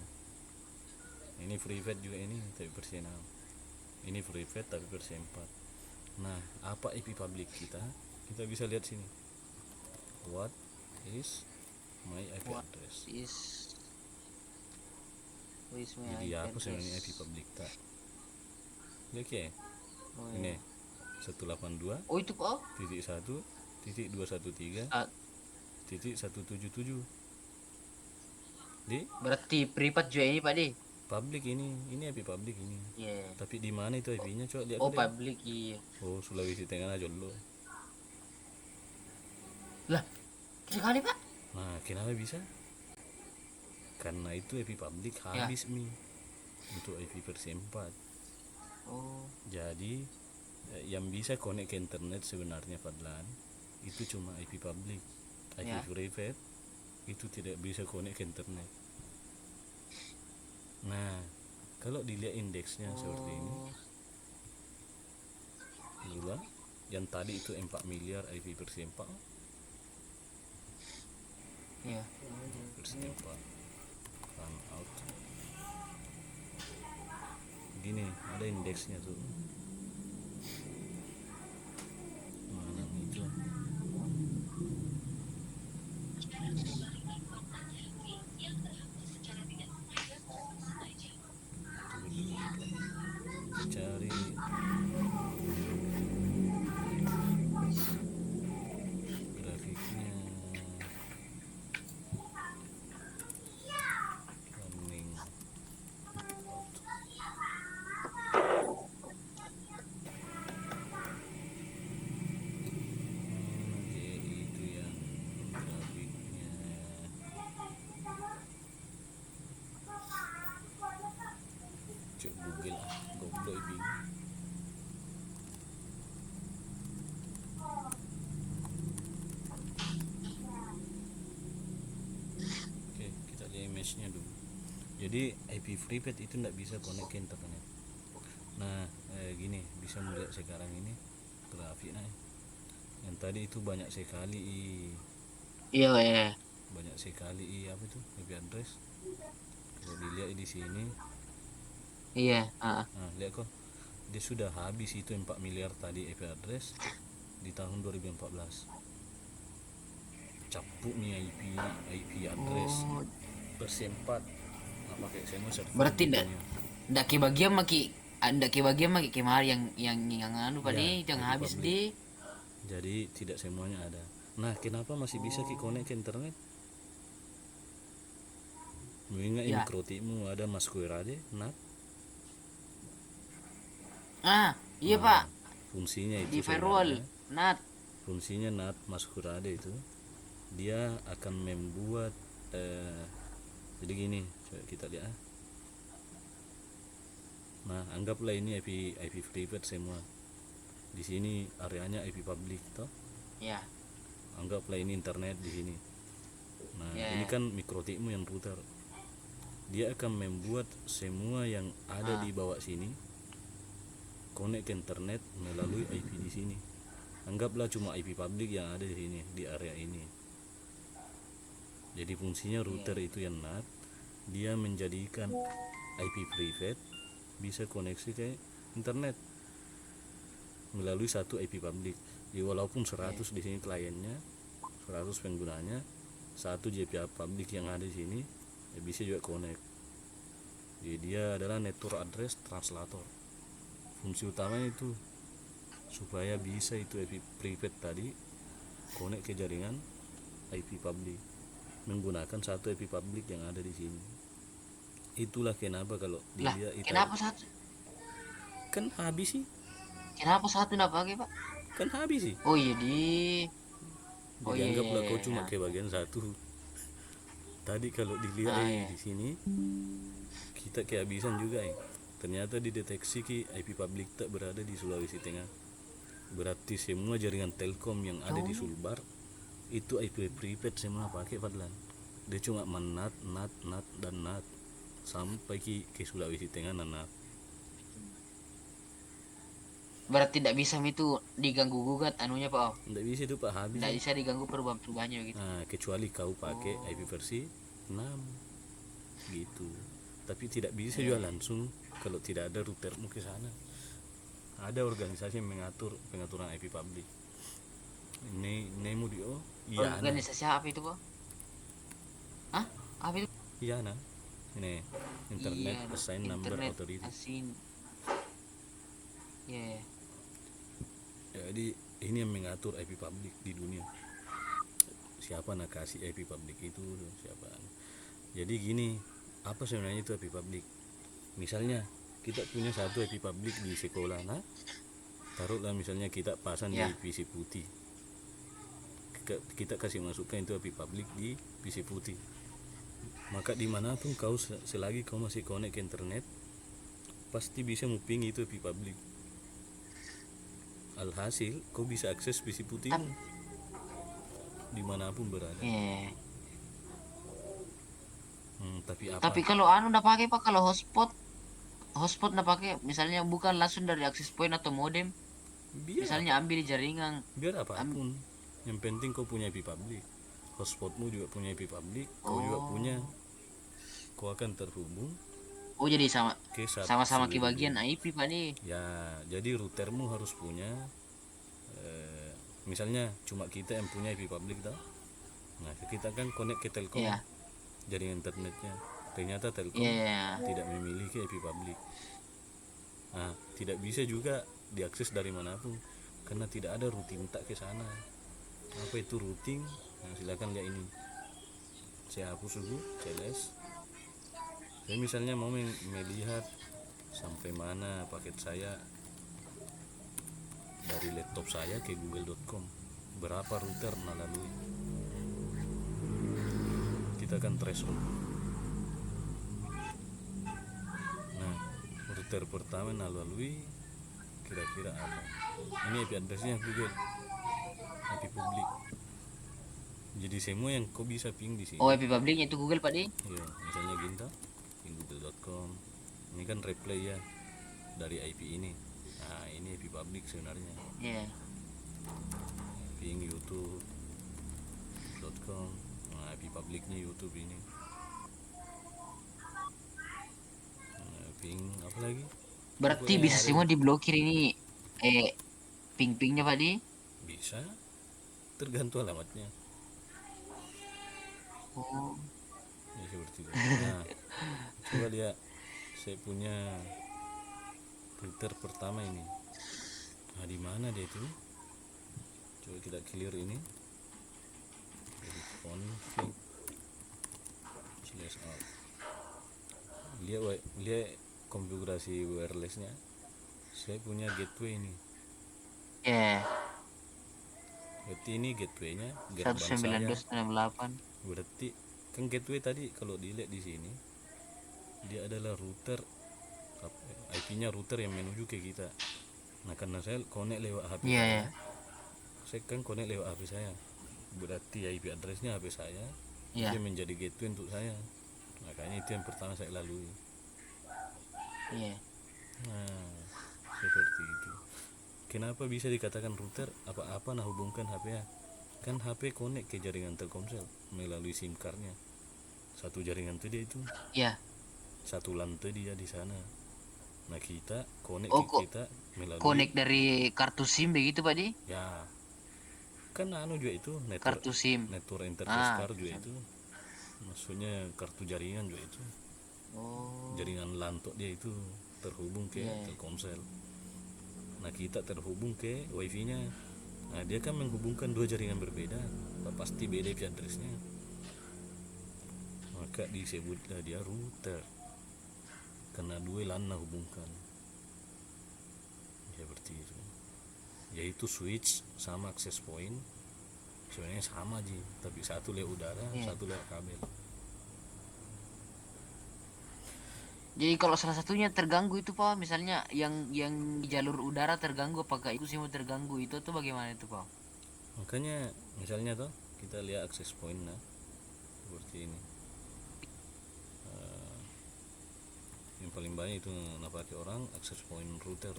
Ini private juga ini, tapi persenam. Ini private tapi persempak. Nah, apa IP public kita? Kita bisa lihat sini. What is my IP address? Jadi apa sebenarnya IP public tak? Oke. Ini 182. Oh itu Pak. Titik 1 titik 213 titik 177. Berarti privat juga ini Pak D. Public ini IP public ini. Tapi di mana itu IP-nya? Coba lihat. Oh public iya. Oh, Sulawesi Tengah Jolo. Lah, sekali Pak. Nah, kenapa bisa? Karena itu IP public habis mi untuk IP persempat. Oh. Jadi yang bisa connect ke internet sebenarnya Fadlan itu cuma IP public. IP private itu tidak bisa connect ke internet. Nah, kalau dilihat indeksnya seperti ini, dulu yang tadi itu 4 miliar IP persempak. Iya. Persempak run out. Gini, ada indeksnya tuh. Mana itu? Cari grafiknya. Running out. Itu yang grafiknya. Cek Google goblok bingung. Oke, kita lihat image-nya dulu. Jadi IP private itu tidak bisa connect ke internet. Nah, gini bisa melihat sekarang ini grafiknya. Yang tadi itu banyak sekali Iya ya. banyak sekali apa itu IP address. Kalau dilihat di sini, Iya. nah lihat kok, dia sudah habis itu 4 miliar tadi IP address di tahun 2014. campur nih IP address Oh, versi 4. Nah, pakai semua server berarti di ndak dunia. ndak ke bagian maki ndak ke bagian maki kemari yang anu Ya, pade yang IP habis public. deh. Jadi tidak semuanya ada. Nah, kenapa masih bisa ki connect ke internet? Mengingat ini Ya. mikrotikmu ada masquerade, NAT. Iya Nah, Pak, fungsinya di itu firewall. sebenarnya, Nat. fungsinya NAT masquerade itu dia akan membuat jadi gini, coba kita lihat. Nah, anggaplah ini IP private semua. Di sini areanya IP public toh. Ya. Anggaplah ini internet di sini. Nah, Ya. ini kan mikrotikmu yang router. Dia akan membuat semua yang ada di bawah sini connect ke internet melalui IP di sini. Anggaplah cuma IP public yang ada di sini, di area ini. Jadi fungsinya router itu yang NAT, dia menjadikan IP private bisa koneksi ke internet melalui satu IP public. Jadi walaupun 100 di sini kliennya, 100 penggunanya, satu JPA public yang ada di sini ya bisa juga connect. Jadi dia adalah network address translator. Fungsi utamanya itu supaya bisa itu IP private tadi connect ke jaringan IP public menggunakan satu IP public yang ada di sini. Itulah kenapa kalau Lah, dilihat itu kenapa satu? kan habis sih, Kenapa satu ndak pakai, Pak? kan habis sih. Oh iya di. Oh Jadi iya, iya, anggaplah kau iya, cuma iya. ke bagian satu. Tadi kalau dilihat Iya. di sini kita kehabisan juga ternyata dideteksi ki IP public tak berada di Sulawesi Tengah. Berarti semua jaringan Telkom yang ada di Sulbar itu IP private semua pakai Fadlan. Dia cuma menat, nat dan nat sampai ke Sulawesi Tengah nat. Berarti tidak bisa itu diganggu gugat anunya, Pak. Oh. Nggak bisa itu Pak, habis Tidak sih. bisa diganggu perubahan-perubahannya gitu. Nah, kecuali kau pakai Oh. IP versi 6 gitu. Tapi tidak bisa Iya. juga langsung kalau tidak ada routermu ke sana. Ada organisasi yang mengatur pengaturan IP public. Ini Nemo Dio, iya nah. Organisasi apa itu, Pak? Hah? Apa itu? Iya nah. Ini Internet Iya, Assign Number internet Authority. asin. Iya. Jadi ini yang mengatur IP public di dunia. Siapa nak kasih IP public itu siapa? Jadi gini, apa sebenarnya itu IP public? Misalnya kita punya satu IP public di sekolah, nah taruhlah misalnya kita pasang Ya. di PC putih. Kita kasih masukkan itu IP public di PC putih. Maka dimanapun kau selagi kau masih connect ke internet, pasti bisa muping itu IP public. Alhasil kau bisa akses PC putihmu dimanapun berada. Iya. Tapi apa? Tapi kalau anu ndak pakai, Pak, kalau hotspot ndak pakai, misalnya bukan langsung dari access point atau modem, Biar misalnya ambil di jaringan. biar apapun, yang penting kau punya IP public. Hotspotmu juga punya IP public, kau juga punya. Kau akan terhubung Oh jadi ke sama-sama ke seluruh bagian dunia. IP, Pak nih. Ya, jadi routermu harus punya misalnya cuma kita yang punya IP public tau. Nah, kita kan connect ke Telkom, Iya. jaringan internetnya. Ternyata Telkom Iya. tidak memiliki IP public. Nah, tidak bisa juga diakses dari manapun karena tidak ada routing tak ke sana. Apa itu routing? Nah, silakan lihat ini. Saya hapus dulu, CLS. Saya misalnya mau melihat sampai mana paket saya dari laptop saya ke google.com, berapa router nah lalui. Kita akan threshold. Nah, router pertama nah lalui kira-kira apa? Ini IP addressnya Google, IP publik. Jadi semua yang kau bisa ping di sini. Oh IP publiknya itu Google, Pak nih. Ya, misalnya Ginta ping google.com. Ini kan replay ya dari IP ini. Nah, ini IP publik sebenarnya. Iya. Ping youtube.com. Nah, IP publiknya YouTube ini. Nah, ping apa lagi? Berarti Pokoknya bisa ada semua diblokir ini ping-pingnya, Pak nih. bisa tergantung alamatnya. Oh, ya seperti itu. Nah, coba lihat saya punya router pertama ini. Nah, di mana dia itu? Coba kita clear ini. Dari config slash out. Lihat konfigurasi wirelessnya. Saya punya gateway ini. ya, Berarti ini gateway-nya satu gearbox sembilan saya. dua sembilan delapan. Berarti kan gateway tadi kalau dilihat di sini dia adalah router, IP-nya router yang menuju ke kita. Nah, karena saya connect lewat HP Iya saya, ya. saya kan connect lewat HP saya. Berarti IP addressnya HP saya, itu Iya. yang menjadi gateway untuk saya. Makanya itu yang pertama saya lalui. Iya. Nah, seperti itu. Kenapa bisa dikatakan router? Apa-apa nah hubungkan HP ya? Kan HP connect ke jaringan Telkomsel melalui SIM cardnya. Satu jaringan itu dia itu, Iya. satu lantai dia di sana. Nah, kita connect Oh, ke kok kita melalui, connect dari kartu SIM begitu, Pak Di? ya kan anu juga itu network, Kartu SIM. network interface Ah, card juga itu, maksudnya kartu jaringan juga itu, oh, jaringan lantok dia itu terhubung ke iya. Telkomsel. Nah, kita terhubung ke wifi nya. Nah, dia kan menghubungkan dua jaringan berbeda, pasti beda IP addressnya, maka disebutlah dia router karena dua LAN hubungkan. Seperti itu, yaitu switch sama access point sebenarnya sama aja, tapi satu lewat udara, Iya. satu lewat kabel. Jadi kalau salah satunya terganggu itu, Pak, misalnya yang di jalur udara terganggu, apakah itu SIM terganggu itu tuh bagaimana itu, Pak? Makanya misalnya tuh kita lihat access point, nah seperti ini. Yang paling banyak itu pakai orang access point router.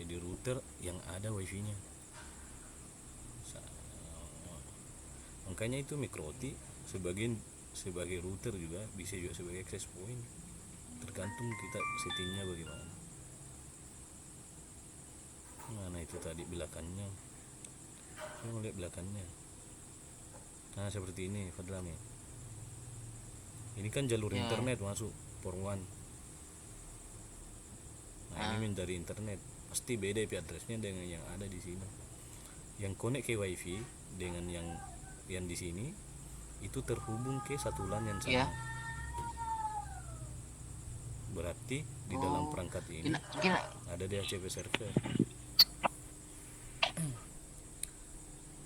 Jadi router yang ada wifi nya. Makanya itu microtik sebagai router juga bisa juga sebagai access point, tergantung kita settingnya bagaimana. Nah, itu tadi belakangnya, saya mau lihat belakangnya. Nah, seperti ini Fadlami, ini kan jalur Ya. internet masuk for one. Nah, Ah. ini dari internet pasti beda IP addressnya dengan yang ada di sini. Yang connect ke wifi dengan yang di sini itu terhubung ke satu LAN yang sama. Ya. Berarti di dalam Oh. perangkat ini Kina, kina, ada DHCP server.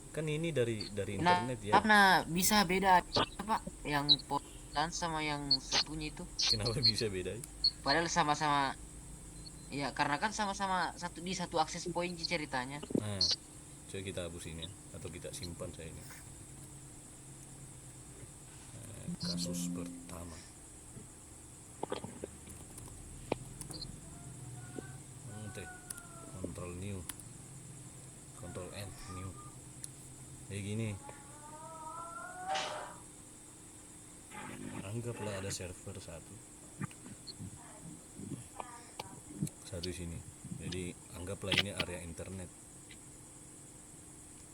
Kan ini dari internet ya. kenapa bisa beda, Pak? Yang potan sama yang satunya itu? Kenapa bisa beda? Padahal sama-sama, ya karena kan sama-sama satu di satu akses point ceritanya. Nah, coba kita hapus ini atau kita simpan saya ini. Kasus pertama. Control new, Control N new. Kayak gini. Anggaplah ada server satu sini. Jadi anggaplah ini area internet.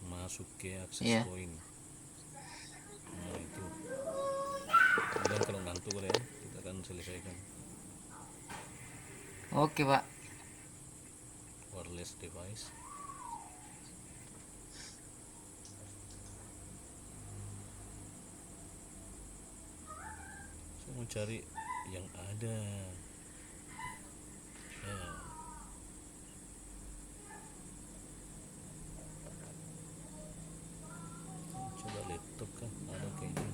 Masuk ke access Iya. point. Nah, itu. Kemudian kalau ngantuk ya, kita akan selesaikan. Oke, Pak. Wireless device. Saya mau cari yang ada. Ya. Coba laptop kan ada kayaknya.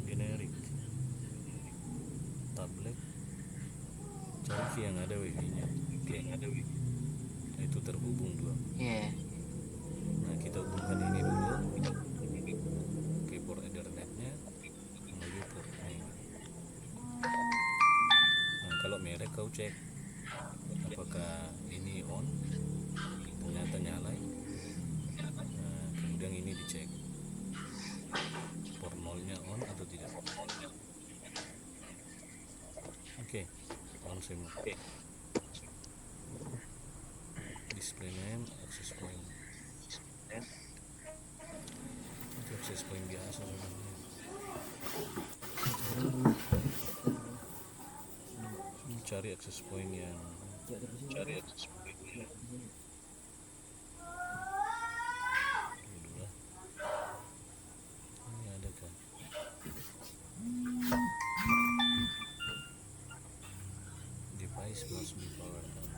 Generic. Tablet. Cari yang ada wifi-nya. Oke. Nah, itu terhubung dua. Iya. Nah, kita hubungkan ini dulu ke port Ethernetnya menuju port ini. Nah, kalau merek kau cek apakah ini on, ternyata nyala. Nah, kemudian ini dicek port 0 nya on atau tidak. Oke, on semua. Display name, access point. access point biasa sebenarnya. Cari access point yang dulu lah. Ini ada kan? Device must be powered on.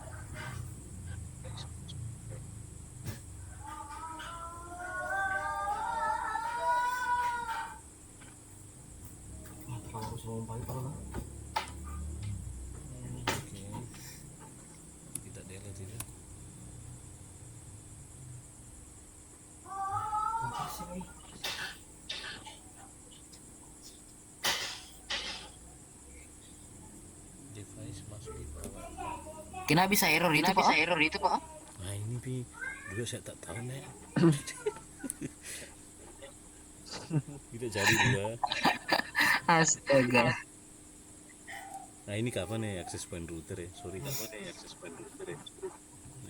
Oke, kita delete itu. Device must be powered. Kenapa bisa error itu, Pak? Nah ini pi juga saya tak tahu nih. Kita cari juga. Astaga. Nah ini kapan nih access point router ya? Sorry.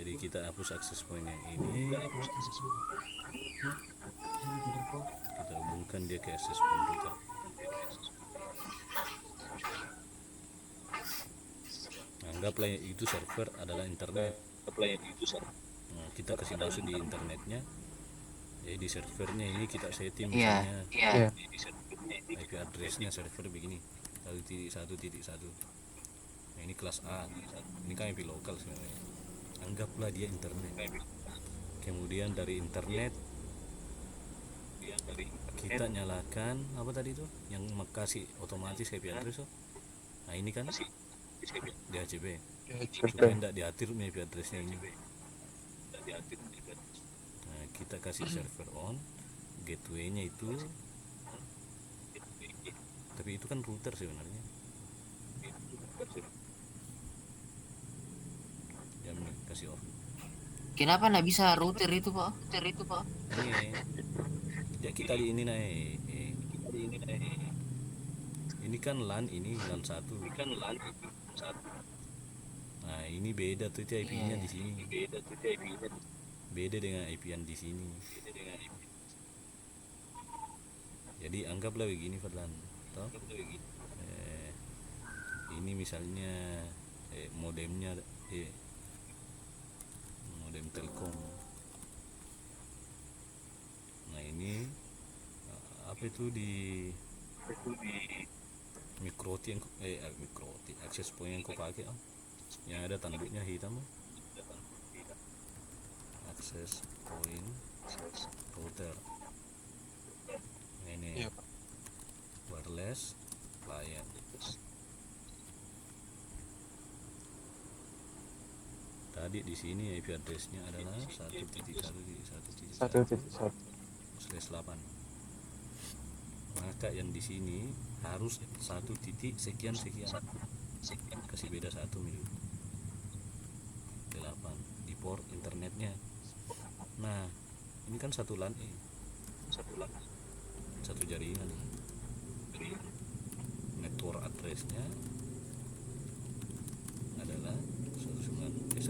Jadi kita hapus access point yang ini. Kita hubungkan dia ke access point router. Anggaplah itu server adalah internet. Nah, kita kasih masuk di internetnya. Jadi di servernya ini kita setting misalnya IP addressnya server begini 1.1.1. Nah ini kelas A. Ini kan IP lokal sebenarnya. Anggaplah dia internet. Kemudian dari internet kita nyalakan apa tadi tuh yang kasih otomatis IP address tuh. Nah ini kan DHCP supaya tidak diatur IP addressnya ini. Nah kita kasih server on, gateway-nya itu, tapi itu kan router sebenarnya. Jam kasih off. Kenapa nggak bisa router itu, Pak? Ini ya kita di ini naik. Ini kan LAN, ini LAN 1. Nah ini beda tuh itu IP-nya di sini. Beda dengan IP yang di sini. Jadi anggaplah begini Fadlan, toh? Ini misalnya modemnya modem Telkom. Nah ini apa itu di mikroti yang mikroti access point yang kau pakai yang ada tanduknya hitam access point router. Nah, ini wireless client. Tadi di sini IP addressnya adalah 1.1.1/8. Maka yang di sini harus 1 titik sekian kasih beda 1 mil 8 di port internetnya. Nah ini kan satu LAN satu jaringan. Network addressnya adalah 1.0/8.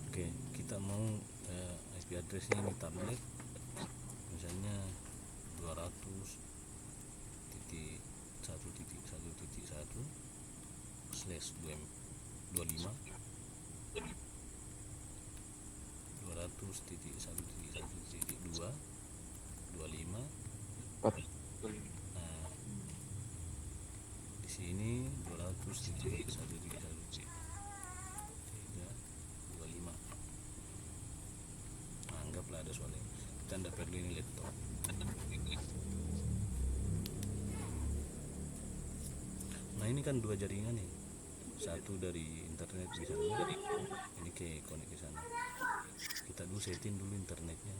Oke, kita mau IP addressnya ini tablet misalnya 200.1.1/25 200.1.1.2 Nah di sini 200.1.1.325. Anggaplah ada soalnya kita tidak perlu ini laptop. Nah ini kan 2 jaringan nih, satu dari internet misalnya ini ke connect ke sana. Kita dulu setting dulu internetnya.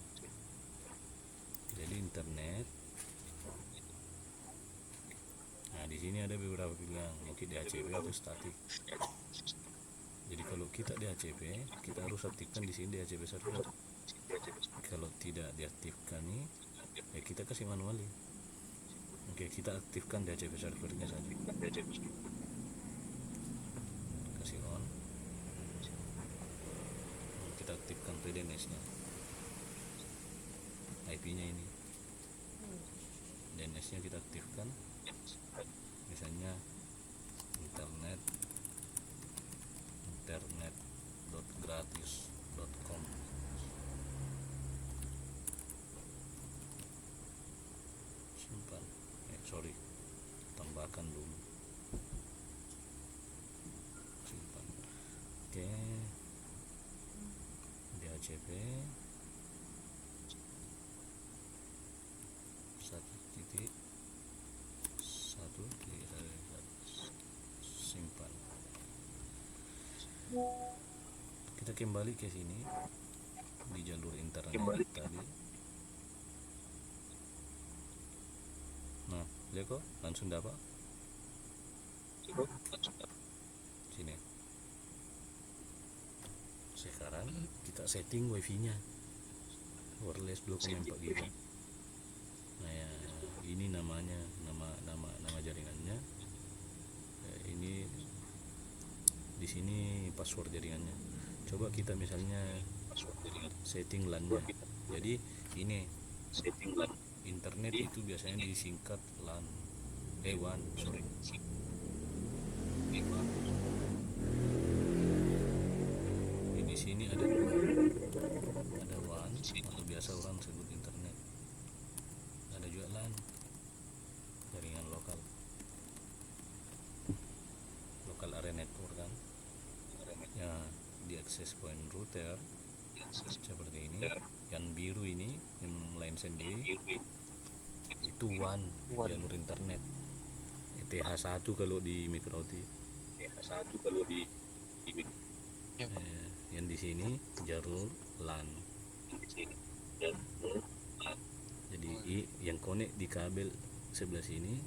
Jadi internet. Nah di sini ada beberapa pilihan, mungkin DHCP atau static. Jadi kalau kita DHCP, kita harus aktifkan di sini DHCP server. Kalau tidak diaktifkan nih, ya kita kasih manual nih. Oke, kita aktifkan DHCP servernya saja, kasih on. Kita aktifkan DNS nya, IP nya ini, DNS nya kita aktifkan, misalnya internet.gratis.com. Simpan, tambahkan dulu, simpan. Oke, DHCP 1.1.1 simpan. Kita kembali ke sini di jalur internet tadi. Nah, lihat kok langsung dapat sini. Sekarang kita setting wifi nya wireless 2,4 GB. Nah ya, ini namanya, nama jaringannya. Ini di sini password jaringannya. Coba kita misalnya setting LAN-nya. Jadi ini internet itu biasanya disingkat LAN. WAN, sorry. Di sini ada WAN atau biasa orang sebut internet. Ada juga LAN, jaringan lokal area network kan. Ya, di access point router seperti ini. Yang biru ini yang lain sendiri itu WAN, jalur internet. TH1 kalau di microT. Yang di sini jalur LAN. Jadi yang connect di kabel sebelah sini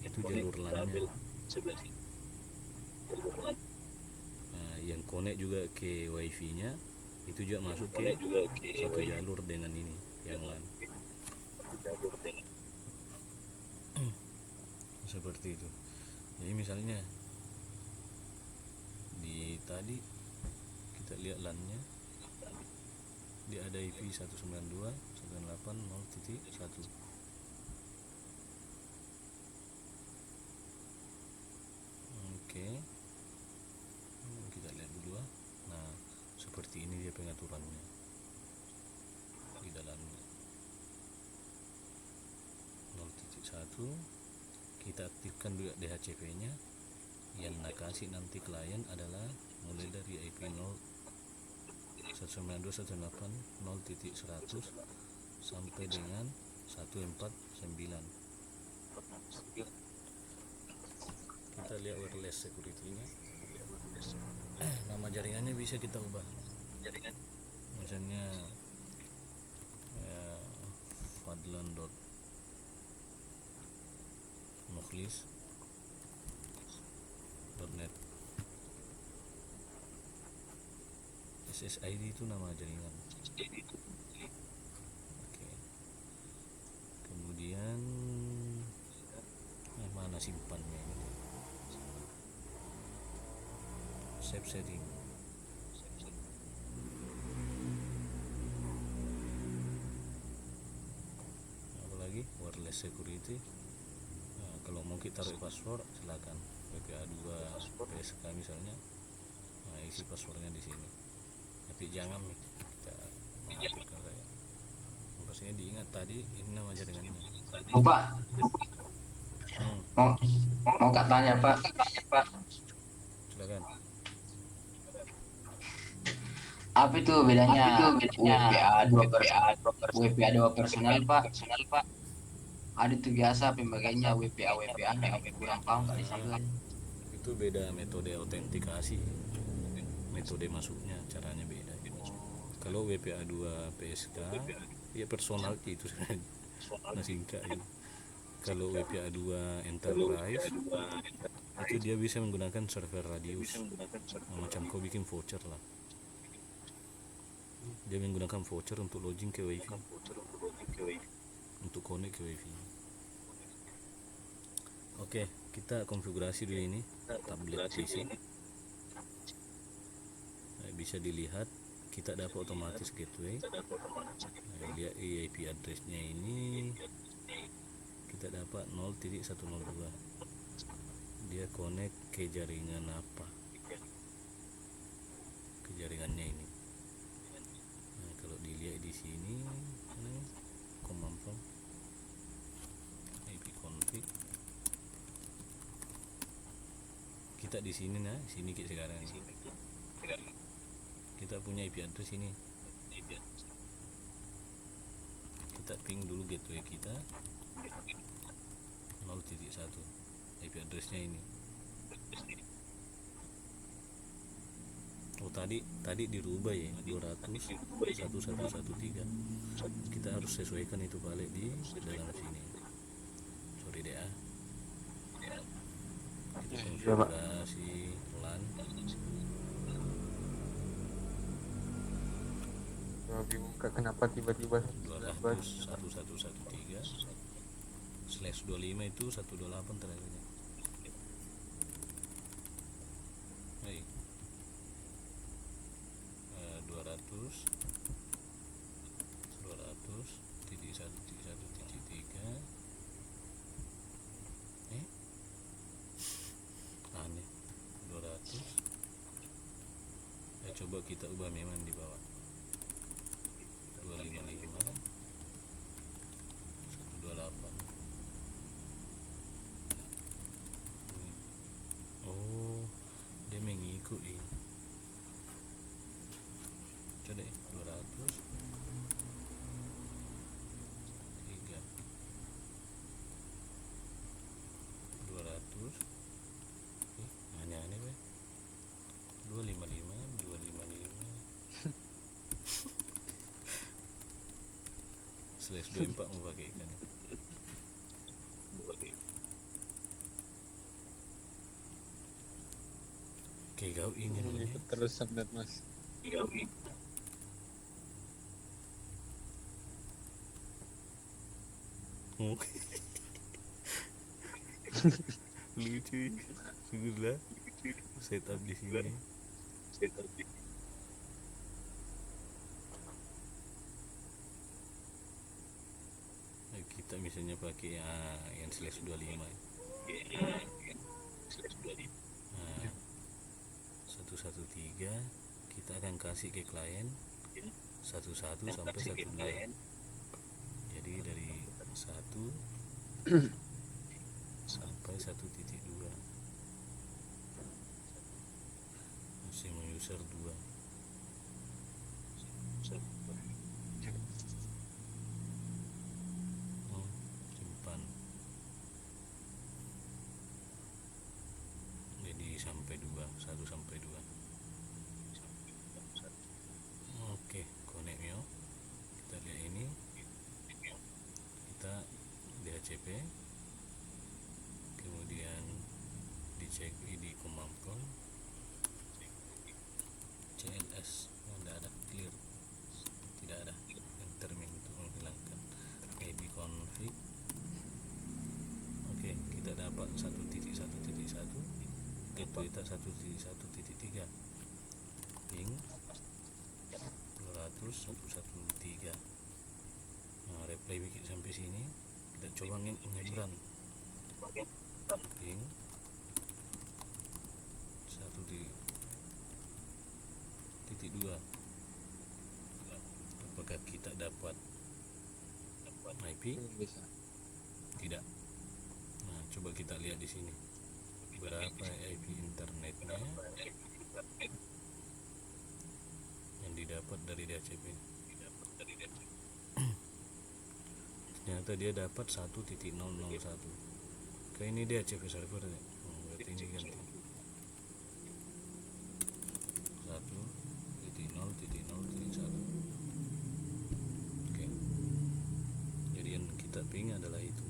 itu jalur LAN-nya. Nah, yang connect juga ke wifi-nya itu juga masuk ke satu jalur dengan ini yang LAN. Seperti itu. Jadi misalnya di tadi kita lihat LAN-nya, dia ada IP 192.168.0.1. Oke, kita lihat dulu. Nah, seperti ini dia pengaturannya di dalamnya. 0.1 kita aktifkan juga DHCP-nya. Yang nak kasih nanti klien adalah mulai dari IP 192.168.0.100 sampai dengan 149. Kita lihat wireless security-nya. Nama jaringannya bisa kita ubah. Misalnya fadlan.mukhlis.net. SSID itu nama jaringan. Oke. Kemudian mana simpannya ini? Save setting. Apalagi wireless security. Nah, kalau mau kita taruh password silakan. WPA2 PSK misalnya. Nah, isi passwordnya di sini. Tapi jangan kita mengaktifkan saya. Maksudnya diingat tadi ini nama jaringannya. Oh, Pak, Hmm, mau Kak tanya Pak, silakan. apa itu bedanya WPA2 personal Pak? Ada tuh biasa pembagainya WPA yang kurang paham Kak di situ. Itu beda metode autentikasi, metode masuknya caranya beda. Kalau WPA2 PSK ya personal itu sebenarnya, nah singkat itu. Kalau WPA2 Enterprise itu dia bisa menggunakan server radius. Nah, macam kau bikin voucher lah, dia menggunakan voucher untuk login ke wifi, untuk connect ke wifi. Oke, kita konfigurasi dulu ini tablet PC. Bisa dilihat kita dapat otomatis gateway. Lihat IP addressnya ini kita dapat 0.102. Dia connect ke jaringan apa? Ke jaringannya ini. Nah, kalau dilihat di sini command prompt IP config. Kita di sini sini sekarang. Kita punya IP address ini. Kita ping dulu gateway kita 0.1 IP addressnya ini. Oh tadi dirubah ya 200.1113. Kita harus sesuaikan itu balik di dalam sini. Sorry deh ya. Kita konfigurasi LAN. Bingung kenapa tiba-tiba 200.1113/25 itu 128 terakhirnya. Hey. 200.1.1.3 aneh 200. Coba kita ubah memang di bawah 255 128. Oh dia mengikuti. Coba 200 3 200 aneh-aneh weh 255 /24 mau pakai ikan. Oke, kau ingin ikut terus update mas. Lucu sudah setup di sini. Kita misalnya pakai yang /25 nah, 113 kita akan kasih ke klien 11 sampai 12. Jadi dari 1 sampai 1.2 maximum user 2. Simpan jadi sampai 2 1 sampai 2. Oke, connect yo. Kita lihat ini kita DHCP, kemudian dicek ID command prompt CLS tidak ada, clear tidak ada, enter untuk menghilangkan ID config. Oke, kita dapat 1.1.1 gateway 1.1.3 ping 200.113. Nah, reply bikin sampai sini. Kita coba ngebran ping 1.2. Apakah kita dapat IP? Bisa. Tidak. Nah, coba kita lihat di sini berapa IP internetnya yang didapat dari DHCP. Ternyata dia dapat 1.001. Kayak ini DHCP server ya. Berarti ini ganti 1.0.0.1. Oke. Jadi yang kita ping adalah itu.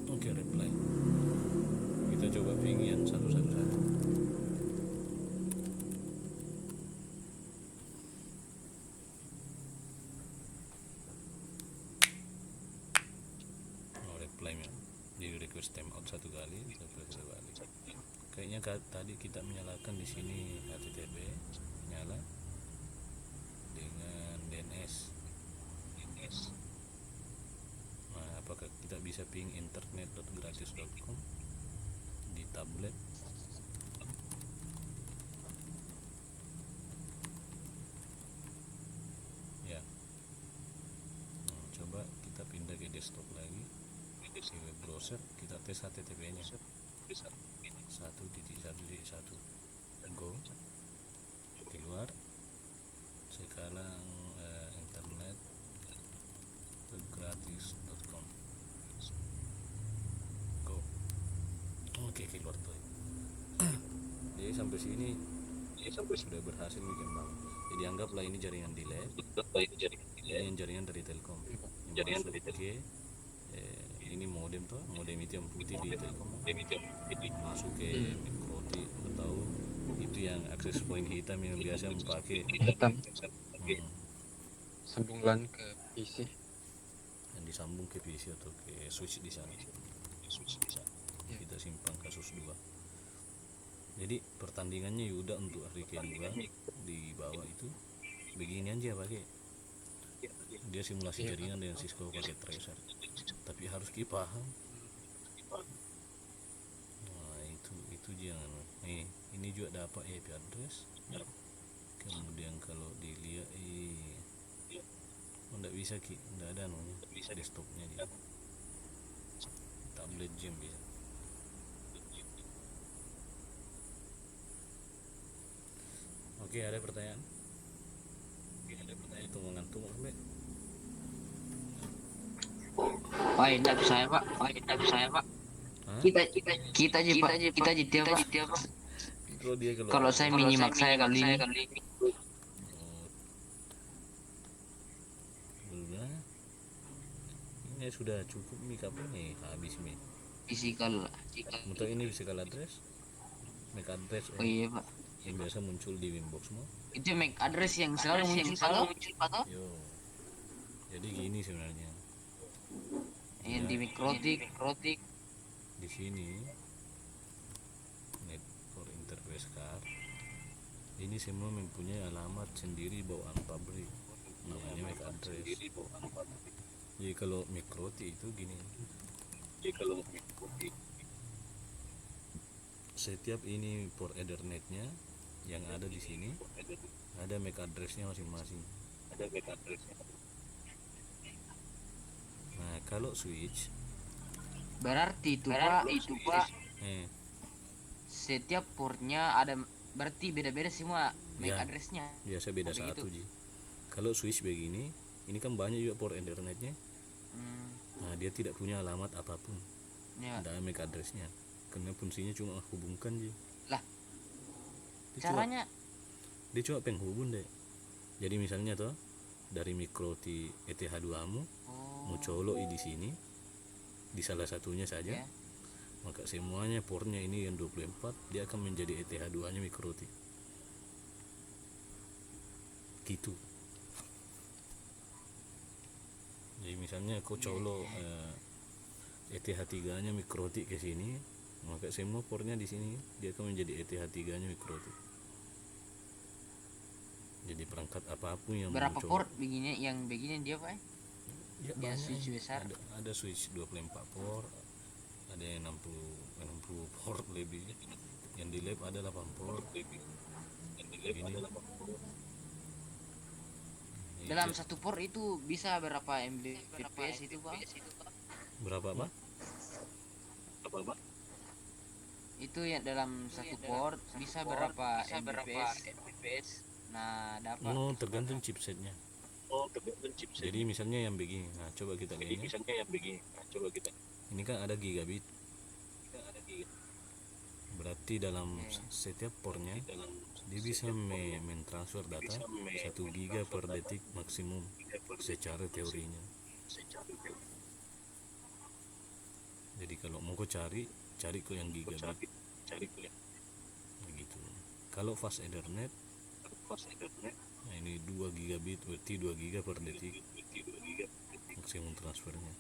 Oke, reply. Kita coba ping yang 111. di request timeout satu kali, terus balik. Kayaknya tadi kita menyalakan di sini HTTP nyala dengan DNS. Nah, apakah kita bisa ping internet.gratis.com di tablet? Ya. Nah, coba kita pindah ke desktop lagi, di web browser, kita tes HTTP-nya 1.1.1 go keluar. Sekarang internet gratis.com go. Oke, keluar tuh. Jadi sampai sini sudah berhasil dikembang. Jadi anggaplah ini jaringan di lab, ini yang jaringan dari Telkom yang masuk ke ini modem tuh, modem itu yang putih di Telkom masuk ke Mikroti, atau itu yang akses point hitam yang biasa memakai hitam sambungan ke PC. yang disambung ke PC atau ke switch di sana. Kita simpan kasus 2. Jadi pertandingannya udah untuk hari kedua di bawah itu begini aja pakai dia simulasi jaringan dengan Cisco pakai tracer, tapi harus paham. Nah, itu jangan nih, ini juga dapat IP address. Kemudian kalau dilihat enggak bisa enggak ada namanya desktopnya, dia tablet jam bisa. Oke, ada pertanyaan? Itu mengantuk sampai. Wah, tidak bisa ya, Pak. Hah? Kita aja, Pak. Kita aja dia, Pak. Kalau dia Kalau saya minimak saya kali ini. Udah. Ini sudah cukup nih, kapan nih habis nih? Physical. Untuk ini physical address, MAC address Oh iya, Pak. yang biasa muncul di Winbox semua. Itu MAC address yang selalu muncul, Pak. Yo. Jadi gini sebenarnya. Yang di Mikrotik. Di sini network interface card ini semua mempunyai alamat sendiri bawaan pabrik, namanya MAC address. Jadi kalau Mikroti itu gini, setiap ini port Ethernetnya yang ada di sini ada MAC addressnya masing-masing. Nah, kalau switch Berarti itu, Pak. Setiap portnya ada, berarti beda-beda semua MAC Ya. addressnya. biasa beda Oh, begitu. satu ji. Kalau switch begini, ini kan banyak juga port Ethernetnya. Nah, dia tidak punya alamat apapun, Ya. tidak ada MAC addressnya, karena fungsinya cuma hubungkan ji. Lah, Dia caranya cuma penghubung deh. Jadi misalnya tuh dari Mikroti ETH2 mu mau colok di sini di salah satunya saja, ya. maka semuanya portnya ini yang 24 dia akan menjadi ETH2 nya Mikroti gitu. Jadi misalnya kau colok ETH3 nya Mikroti ke sini, maka semua portnya di sini dia akan menjadi ETH3 nya Mikroti. Jadi perangkat apapun yang Berapa mau port colok, begini, yang begini dia, Pak? ya Dia banyak. switch besar. Ada switch 24 port, ada yang 60 port lebih. Yang di lab ada 8 port. Ini Dalam satu port itu bisa berapa Mbps itu, Pak? berapa Pak? Itu yang dalam satu port bisa berapa Mbps? Nah, dapat. Oh, tergantung chipsetnya. Jadi misalnya yang begini, nah coba kita lihat. Ini kan ada gigabit. Berarti dalam setiap portnya dia bisa mentransfer data 1 giga per detik maksimum secara teorinya. Jadi kalau mau kau cari ke yang gigabit begitu. Kalau fast Ethernet, nah ini 2 gigabit berarti 2 giga per detik maksimum transfernya.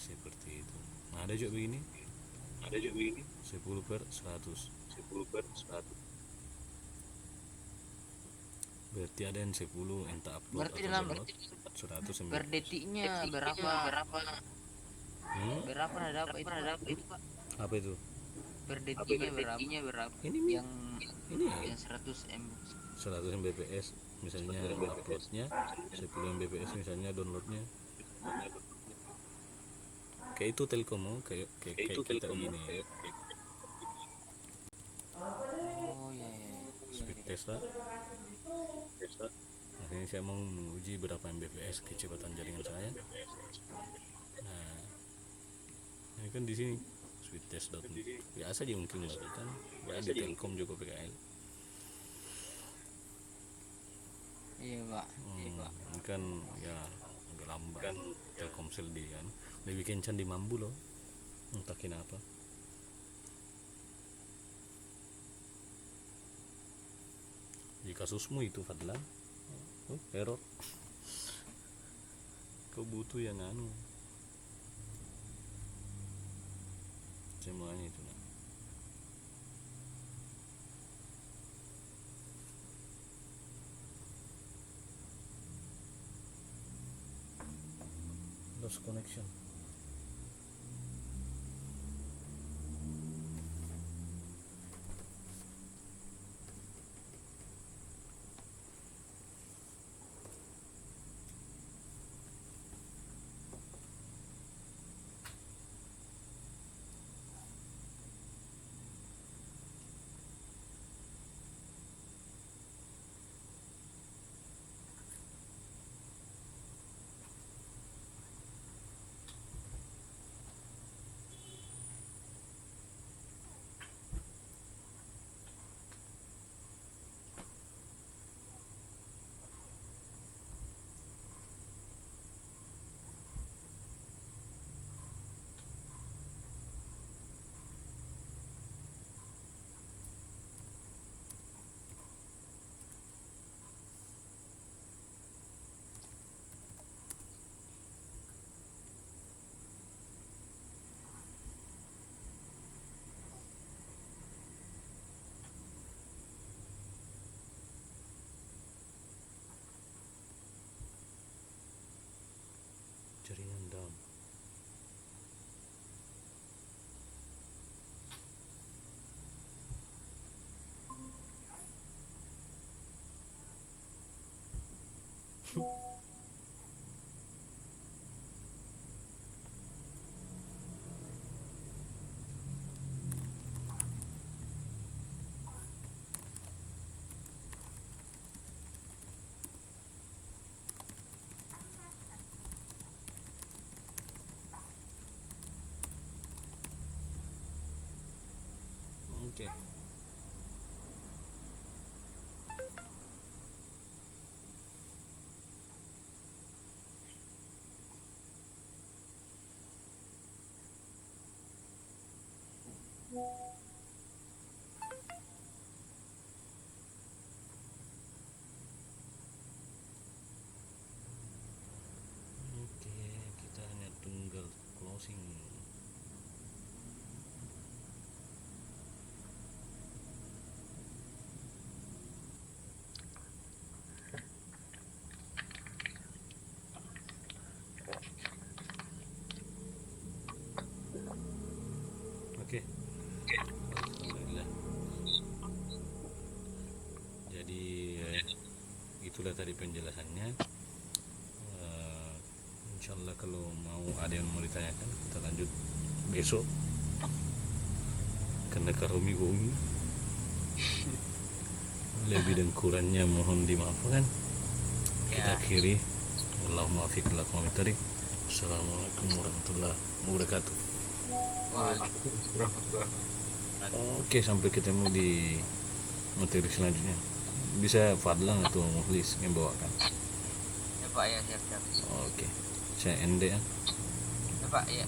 seperti itu. Nah, ada juga begini 10/100. Berarti ada yang 10 entah upload Berarti atau dalam download, 100 per Mbps. detiknya berapa berapa dapat itu Pak? Apa itu? Per detiknya berapa? Ini Yang ini ya, yang 100 M 100 Mbps misalnya uploadnya, 10 Mbps misalnya downloadnya. Kayak itu Telkom, kayak kita gini ya. Oh ya ya. Speed test lah. Nah, ini saya mau menguji berapa Mbps kecepatan jaringan saya. Nah, ini kan di sini speed test biasa aja mungkin melakukan ya di Telkom juga PKL. Iya Pak. Ini kan ya agak lambat Telkomsel di kan lebih kencang di Mambu loh, entah kenapa. Di kasusmu itu Fadlan error, kau butuh yang semuanya itu nah. Lost connection. Jaringan down. Oke. Oke, kita hanya tunggal closing. Oke. Alhamdulillah. Jadi itulah tadi penjelasannya. Insyaallah kalau mau ada yang mau ditanyakan kita lanjut besok. Karena karumi gomi lebih dan kurangnya mohon dimaafkan. Kita akhiri. Allahumma afiq lakum wa tarik. Assalamualaikum warahmatullahi wabarakatuh. Oke, sampai ketemu di materi selanjutnya. Bisa Fadlan atau Mukhlis yang bawakan. Ya Pak ya siap. Oke, saya Ende ya. Ya Pak ya.